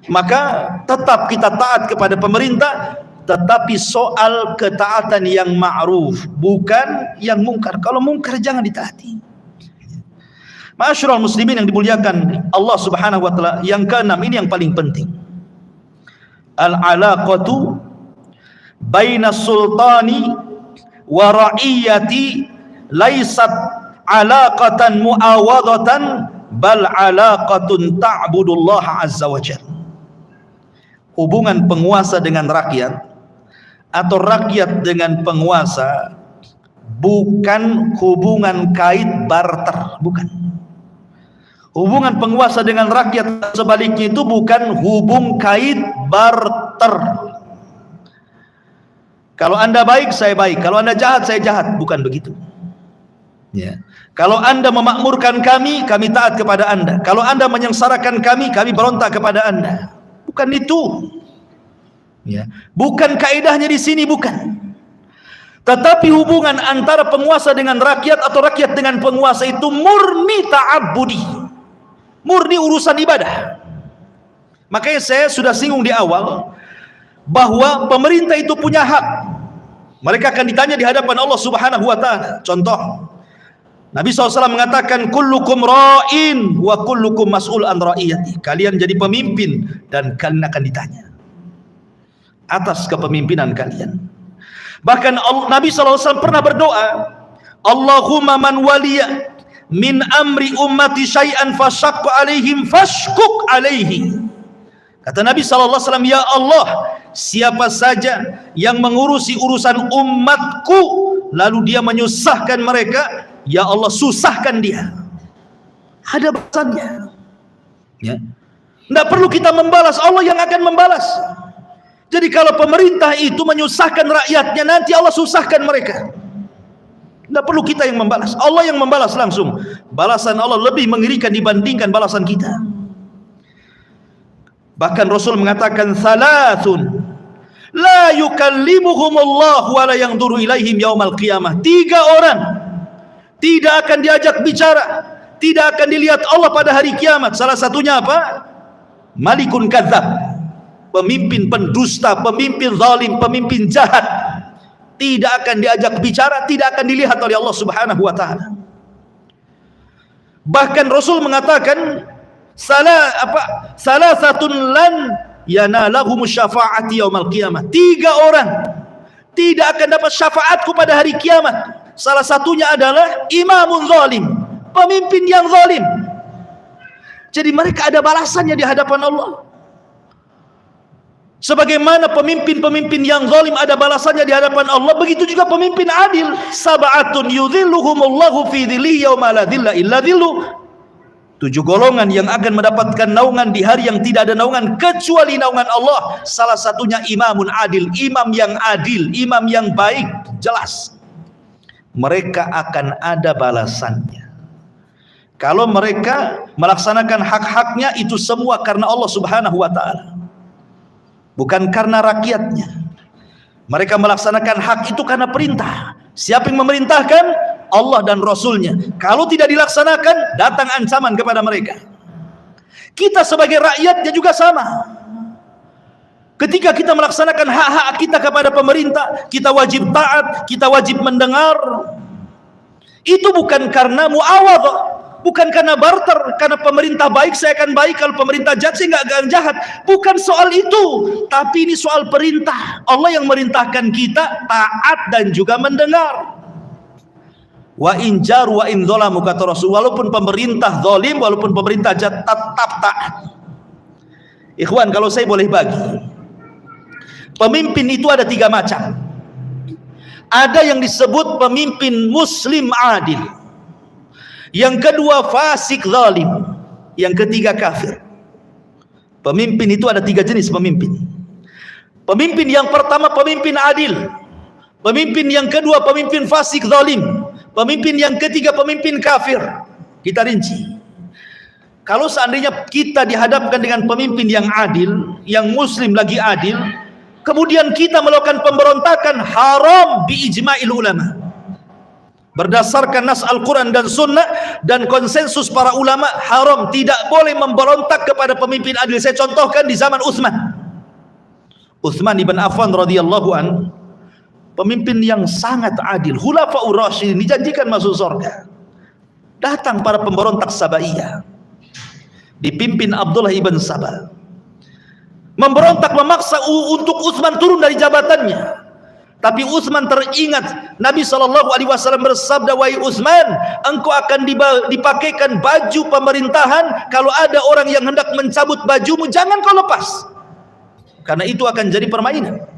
Maka tetap kita taat kepada pemerintah, tetapi soal ketaatan yang ma'ruf, bukan yang mungkar. Kalau mungkar jangan ditaati. Ma'asyiral muslimin yang dimuliakan Allah Subhanahu wa taala, yang keenam ini yang paling penting. Al-alaqatu baina sultani wa ra'iyati laysat alaqatan muawadatan bal alaqatun ta'budullah azza wa jalla. Hubungan penguasa dengan rakyat atau rakyat dengan penguasa bukan hubungan kait barter, bukan. Hubungan penguasa dengan rakyat sebaliknya itu bukan hubung kait barter. Kalau Anda baik, saya baik. Kalau Anda jahat, saya jahat. Bukan begitu. Ya. Kalau Anda memakmurkan kami, kami taat kepada Anda. Kalau Anda menyengsarakan kami berontak kepada Anda. Bukan itu. Ya. Bukan kaidahnya di sini, bukan. Tetapi hubungan antara penguasa dengan rakyat atau rakyat dengan penguasa itu murni ta'abbudi, murni urusan ibadah. Makanya saya sudah singgung di awal bahwa pemerintah itu punya hak. Mereka akan ditanya di hadapan Allah Subhanahu wa taala. Contoh, Nabi SAW mengatakan, kullukum ra'in wa kullukum mas'ul an ra'iyati. Kalian jadi pemimpin dan kalian akan ditanya atas kepemimpinan kalian. Bahkan Nabi SAW pernah berdoa, Allahumma man waliya min amri ummati syai'an fashaqqa alaihim fashquq alaihi. Kata Nabi SAW, ya Allah, siapa saja yang mengurusi urusan umatku lalu dia menyusahkan mereka, ya Allah, susahkan dia. Ada balasannya. Ya. Tidak perlu kita membalas, Allah yang akan membalas. Jadi kalau pemerintah itu menyusahkan rakyatnya, nanti Allah susahkan mereka. Tidak perlu kita yang membalas, Allah yang membalas langsung. Balasan Allah lebih mengerikan dibandingkan balasan kita. Bahkan Rasul mengatakan, thalathun la yukallimuhumullah wa la yanzuru ilaihim yaumal qiyamah. 3 orang tidak akan diajak bicara, tidak akan dilihat Allah pada hari kiamat. Salah satunya apa? Malikun kadzab, pemimpin pendusta, pemimpin zalim, pemimpin jahat. Tidak akan diajak bicara, tidak akan dilihat oleh Allah Subhanahu wa taala. Bahkan Rasul mengatakan, salasatun lan yanalahum syafa'ati yaumal qiyamah. 3 orang tidak akan dapat syafaatku pada hari kiamat. Salah satunya adalah imamun zalim, pemimpin yang zalim. Jadi mereka ada balasannya di hadapan Allah. Sebagaimana pemimpin-pemimpin yang zalim ada balasannya di hadapan Allah, begitu juga pemimpin adil. Sab'atun yudhilluhumullahu fi dhillihi yauma la dhilla illa dhilluh. 7 golongan yang akan mendapatkan naungan di hari yang tidak ada naungan kecuali naungan Allah. Salah satunya imamun adil, imam yang adil, imam yang baik. Jelas mereka akan ada balasannya. Kalau mereka melaksanakan hak-haknya, itu semua karena Allah Subhanahu wa taala, bukan karena rakyatnya. Mereka melaksanakan hak itu karena perintah. Siapa yang memerintahkan? Allah dan Rasulnya. Kalau tidak dilaksanakan, datang ancaman kepada mereka. Kita sebagai rakyatnya juga sama. Ketika kita melaksanakan hak-hak kita kepada pemerintah, kita wajib taat, kita wajib mendengar. Itu bukan karena muawadhah, bukan karena barter, karena pemerintah baik saya akan baik, kalau pemerintah jahat saya nggak akan jahat. Bukan soal itu, tapi ini soal perintah. Allah yang merintahkan kita taat dan juga mendengar. Wa in jaru wa in dzalamu, kata Rasul, walaupun pemerintah zalim, walaupun pemerintah jahat, tetap taat. Ikhwan, kalau saya boleh bagi, pemimpin itu ada 3 macam. Ada yang disebut pemimpin muslim adil, yang kedua fasik zalim, yang ketiga kafir. Pemimpin itu ada 3 jenis pemimpin. Pemimpin yang pertama pemimpin adil, pemimpin yang kedua pemimpin fasik zalim, pemimpin yang ketiga pemimpin kafir. Kita rinci. Kalau seandainya kita dihadapkan dengan pemimpin yang adil, yang muslim lagi adil, kemudian kita melakukan pemberontakan, haram biijma'il ulama. Berdasarkan nas Al-Quran dan Sunnah dan konsensus para ulama, haram, tidak boleh memberontak kepada pemimpin adil. Saya contohkan di zaman Utsman ibn Affan radhiyallahu an, pemimpin yang sangat adil, khulafaur rasyidin, dijanjikan masuk surga. Datang para pemberontak Sabaiyah, dipimpin Abdullah ibn Sabah, memberontak, memaksa untuk Utsman turun dari jabatannya. Tapi Utsman teringat Nabi SAW bersabda, wahai Utsman, engkau akan dipakaikan baju pemerintahan. Kalau ada orang yang hendak mencabut bajumu, jangan kau lepas, karena itu akan jadi permainan.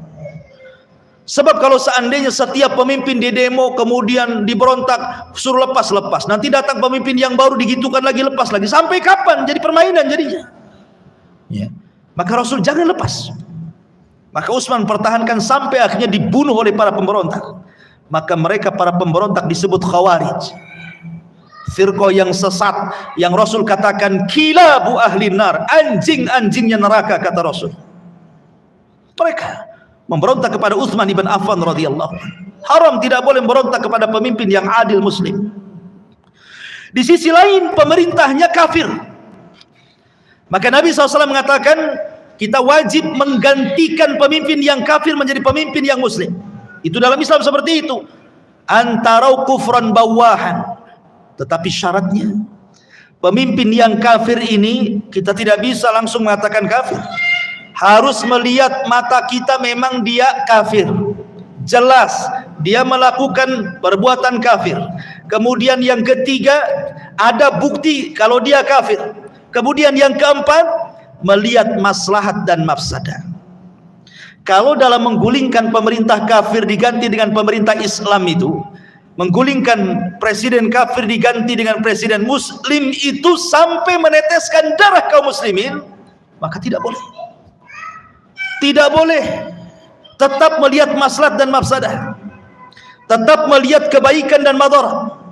Sebab kalau seandainya setiap pemimpin di demo kemudian diberontak, suruh lepas, nanti datang pemimpin yang baru digitukan lagi, lepas lagi, sampai kapan? Jadi permainan jadinya. Ya. Maka Rasul jangan lepas. Maka Utsman pertahankan sampai akhirnya dibunuh oleh para pemberontak. Maka mereka para pemberontak disebut Khawarij, firqah yang sesat, yang Rasul katakan kilabu ahli nar, anjing-anjingnya neraka, kata Rasul. Mereka memberontak kepada Utsman ibn Affan radhiyallahu anhu. Haram, tidak boleh memberontak kepada pemimpin yang adil muslim. Di sisi lain pemerintahnya kafir, maka Nabi SAW mengatakan kita wajib menggantikan pemimpin yang kafir menjadi pemimpin yang muslim. Itu dalam Islam seperti itu. Antarau kufran bawahan. Tetapi syaratnya, pemimpin yang kafir ini kita tidak bisa langsung mengatakan kafir. Harus melihat mata kita memang dia kafir, jelas dia melakukan perbuatan kafir. Kemudian yang ketiga, ada bukti kalau dia kafir. Kemudian yang keempat, melihat maslahat dan mafsadah. Kalau dalam menggulingkan pemerintah kafir diganti dengan pemerintah Islam itu, menggulingkan presiden kafir diganti dengan presiden muslim itu sampai meneteskan darah kaum muslimin, maka tidak boleh. Tidak boleh. Tetap melihat maslahat dan mafsadah, tetap melihat kebaikan dan madarat.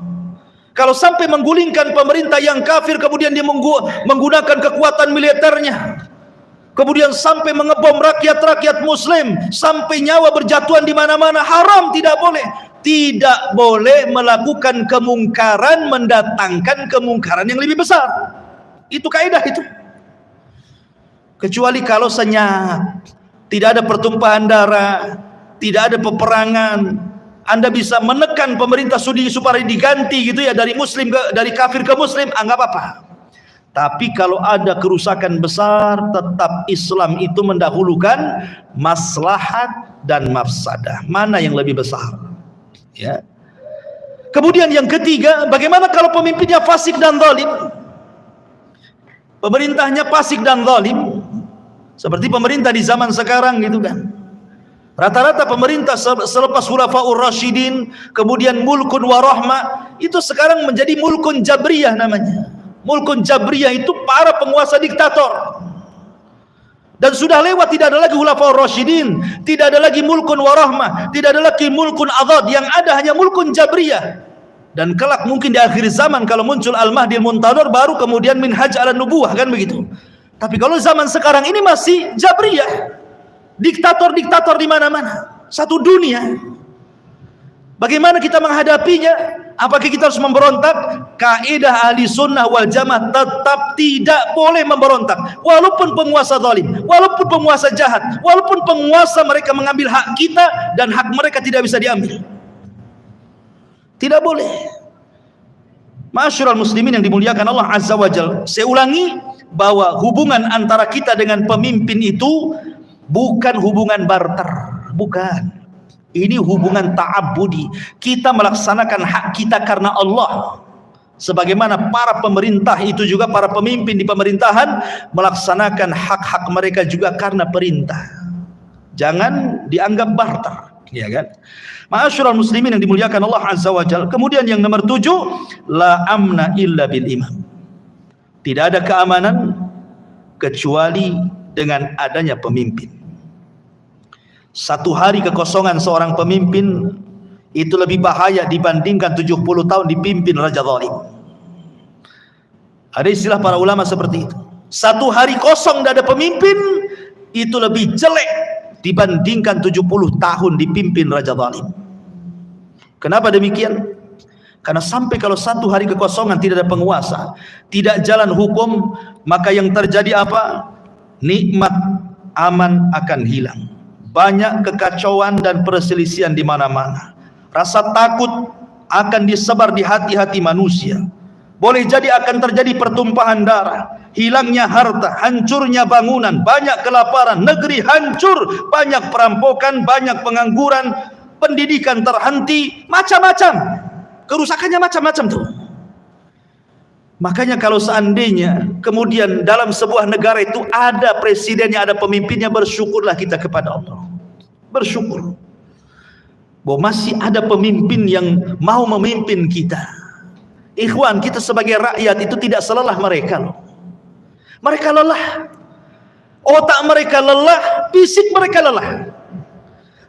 Kalau sampai menggulingkan pemerintah yang kafir, kemudian dia menggunakan kekuatan militernya, kemudian sampai mengebom rakyat-rakyat muslim, sampai nyawa berjatuhan di mana-mana, haram, tidak boleh. Tidak boleh melakukan kemungkaran mendatangkan kemungkaran yang lebih besar. Itu kaidah itu. Kecuali kalau senyap, tidak ada pertumpahan darah, tidak ada peperangan, Anda bisa menekan pemerintah Saudi supaya diganti gitu ya, dari muslim dari kafir ke muslim, enggak apa-apa. Tapi kalau ada kerusakan besar, tetap Islam itu mendahulukan maslahat dan mafsadah. Mana yang lebih besar? Ya. Kemudian yang ketiga, bagaimana kalau pemimpinnya fasik dan zalim? Pemerintahnya fasik dan zalim, seperti pemerintah di zaman sekarang gitu kan. Rata-rata pemerintah selepas khulafaur rasyidin, kemudian mulkun warahmah, itu sekarang menjadi mulkun jabriyah namanya. Mulkun jabriyah itu para penguasa diktator. Dan sudah lewat, tidak ada lagi khulafaur rasyidin, tidak ada lagi mulkun warahmah, tidak ada lagi mulkun adad, yang ada hanya mulkun jabriyah. Dan kelak mungkin di akhir zaman kalau muncul al-mahdi al-muntadhar, baru kemudian minhaj ala nubuwah, kan begitu. Tapi kalau zaman sekarang ini masih jabriyah. Diktator-diktator di mana-mana, satu dunia. Bagaimana kita menghadapinya? Apakah kita harus memberontak? Kaidah ahli sunnah wal jamaah tetap tidak boleh memberontak. Walaupun penguasa zalim, walaupun penguasa jahat, walaupun penguasa mereka mengambil hak kita dan hak mereka tidak bisa diambil. Tidak boleh. Ma'asyiral muslimin yang dimuliakan Allah Azza wa Jalla. Saya ulangi bahwa hubungan antara kita dengan pemimpin itu bukan hubungan barter, bukan. Ini hubungan ta'abbudi. Kita melaksanakan hak kita karena Allah. Sebagaimana para pemerintah itu juga, para pemimpin di pemerintahan melaksanakan hak-hak mereka juga karena perintah. Jangan dianggap barter, ya kan? Ma'asyiral muslimin yang dimuliakan Allah Azza wa Jalla. Kemudian yang nomor 7, la amna illa bil imam. Tidak ada keamanan kecuali dengan adanya pemimpin. Satu hari kekosongan seorang pemimpin itu lebih bahaya dibandingkan 70 tahun dipimpin raja zalim. Ada istilah para ulama seperti itu. Satu hari kosong tidak ada pemimpin itu lebih jelek dibandingkan 70 tahun dipimpin raja zalim. Kenapa demikian? Karena sampai kalau satu hari kekosongan tidak ada penguasa, tidak jalan hukum, maka yang terjadi apa? Nikmat aman akan hilang. Banyak kekacauan dan perselisihan di mana-mana. Rasa takut akan disebar di hati-hati manusia. Boleh jadi akan terjadi pertumpahan darah, hilangnya harta, hancurnya bangunan, banyak kelaparan, negeri hancur, banyak perampokan, banyak pengangguran, pendidikan terhenti, macam-macam. Kerusakannya macam-macam tuh. Makanya kalau seandainya kemudian dalam sebuah negara itu ada presidennya, ada pemimpinnya, bersyukurlah kita kepada Allah. Bersyukur bahwa masih ada pemimpin yang mau memimpin kita. Ikhwan, kita sebagai rakyat itu tidak selelah mereka loh. Mereka lelah. Otak mereka lelah, fisik mereka lelah.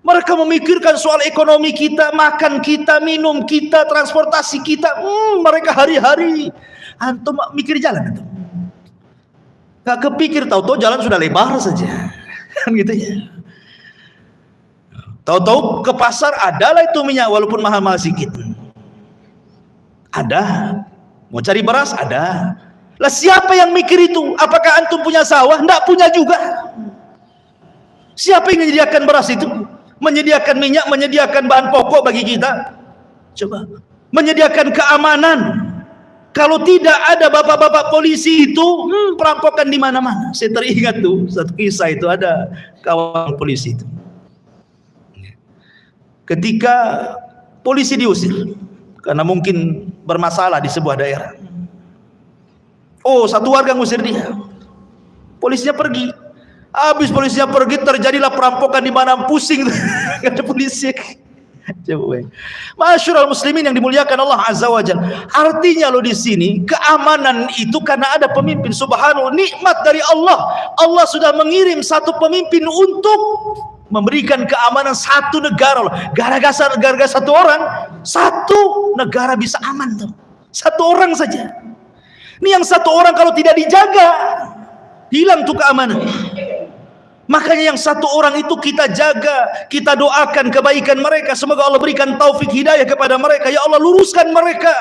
Mereka memikirkan soal ekonomi kita, makan kita, minum kita, transportasi kita. Mereka hari-hari antum mikir jalan itu, gak kepikir, tahu-tahu jalan sudah lebar saja, kan gitu ya. Tahu-tahu ke pasar adalah itu minyak walaupun mahal-mahal sedikit. Ada. Mau cari beras ada. Lah siapa yang mikir itu? Apakah antum punya sawah? Enggak punya juga. Siapa yang menyediakan beras itu? Menyediakan minyak, menyediakan bahan pokok bagi kita? Coba. Menyediakan keamanan. Kalau tidak ada bapak-bapak polisi itu, perampokan di mana-mana. Saya teringat tuh satu kisah, itu ada kawan polisi itu. Ketika polisi diusir karena mungkin bermasalah di sebuah daerah. Oh, satu warga ngusir dia. Polisinya pergi. Habis polisinya pergi, terjadilah perampokan di mana, pusing. Gak ada polisi. Coba. Ma'asyiral muslimin yang dimuliakan Allah Azza wa Jalla. Artinya lo di sini keamanan itu karena ada pemimpin. Subhanallah, nikmat dari Allah. Allah sudah mengirim satu pemimpin untuk memberikan keamanan satu negara. Gara-gara satu orang, satu negara bisa aman tuh. Satu orang saja. Ini yang satu orang kalau tidak dijaga, hilang tuh keamanan. Makanya yang satu orang itu kita jaga, kita doakan kebaikan mereka. Semoga Allah berikan taufik hidayah kepada mereka. Ya Allah, luruskan mereka.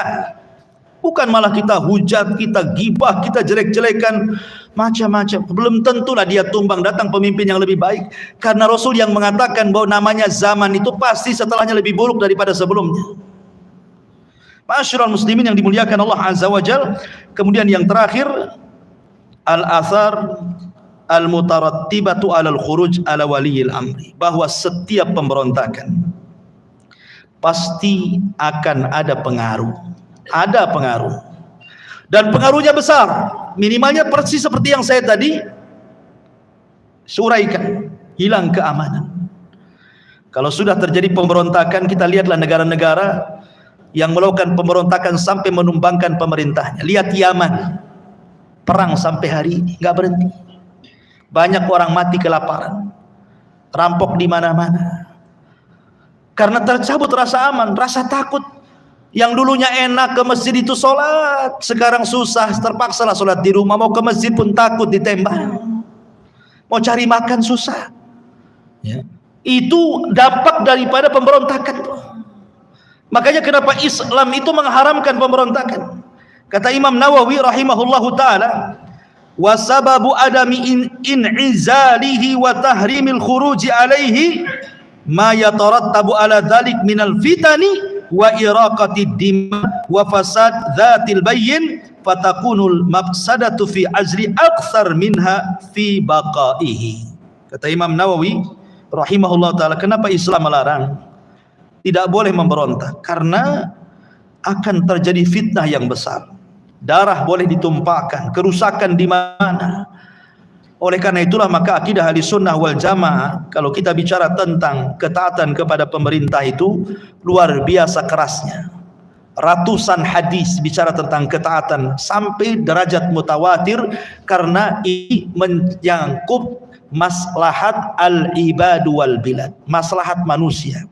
Bukan malah kita hujat, kita gibah, kita jelek-jelekan, macam-macam. Belum tentulah dia tumbang, datang pemimpin yang lebih baik. Karena Rasul yang mengatakan bahwa namanya zaman itu pasti setelahnya lebih buruk daripada sebelumnya. Ma'asyiral muslimin yang dimuliakan Allah Azza wa Jalla. Kemudian yang terakhir, al-athar al-mutarattibatu alal khuruj ala waliyil amri, bahwa setiap pemberontakan pasti akan ada pengaruh, dan pengaruhnya besar. Minimalnya persis seperti yang saya tadi suraikan, hilang keamanan. Kalau sudah terjadi pemberontakan, kita lihatlah negara-negara yang melakukan pemberontakan sampai menumbangkan pemerintahnya. Lihat Yaman, perang sampai hari ini nggak berhenti. Banyak orang mati kelaparan, rampok di mana-mana. Karena tercabut rasa aman, rasa takut. Yang dulunya enak ke masjid itu sholat, sekarang susah, terpaksalah sholat di rumah. Mau ke masjid pun takut ditembak. Mau cari makan susah. Ya. Itu dampak daripada pemberontakan. Makanya kenapa Islam itu mengharamkan pemberontakan? Kata Imam Nawawi rahimahullahu taala, wa sababu adami in'izalihi wa tahrimil khuruji alaihi ma yatarattabu ala dhalik minal fitani wa iraqatid dima wa fasad dhatil bayyin fatakunul maqsadatu fi ajri aktsar minha fi baqaihi. Kata Imam Nawawi rahimahullah taala, kenapa Islam melarang tidak boleh memberontak? Karena akan terjadi fitnah yang besar, darah boleh ditumpahkan, kerusakan di mana. Oleh karena itulah maka akidah Ahlussunnah wal Jamaah, kalau kita bicara tentang ketaatan kepada pemerintah itu luar biasa kerasnya. Ratusan hadis bicara tentang ketaatan sampai derajat mutawatir, karena ini menyangkut maslahat al-ibad wal bilad, maslahat manusia,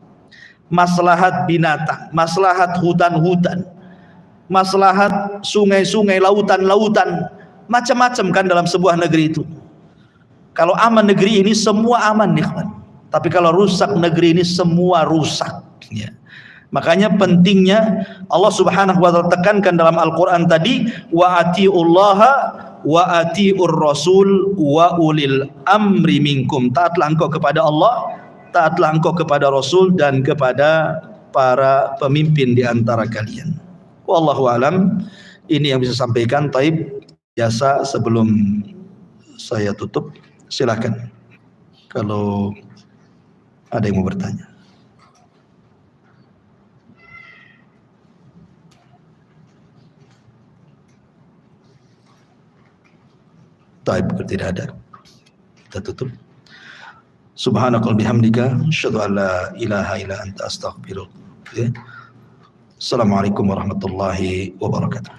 maslahat binatang, maslahat hutan-hutan, maslahat sungai-sungai, lautan-lautan, macam-macam kan dalam sebuah negeri itu. Kalau aman negeri ini semua aman, ikhwan. Tapi kalau rusak negeri ini semua rusak, ya. Makanya pentingnya Allah Subhanahu wa taala tekankan dalam Al-Qur'an tadi, wa atiullaha wa atiur rasul wa ulil amri minkum. Taatlah engkau kepada Allah, taatlah engkau kepada Rasul dan kepada para pemimpin di antara kalian. Wallahu alam. Ini yang bisa sampaikan. Taib, biasa sebelum saya tutup, silakan kalau ada yang mau bertanya. Taib, tidak ada, kita tutup. Subhanakal bihamdika asyhadu an la ilaha illa anta astaghfiruka. Assalamualaikum warahmatullahi wabarakatuh.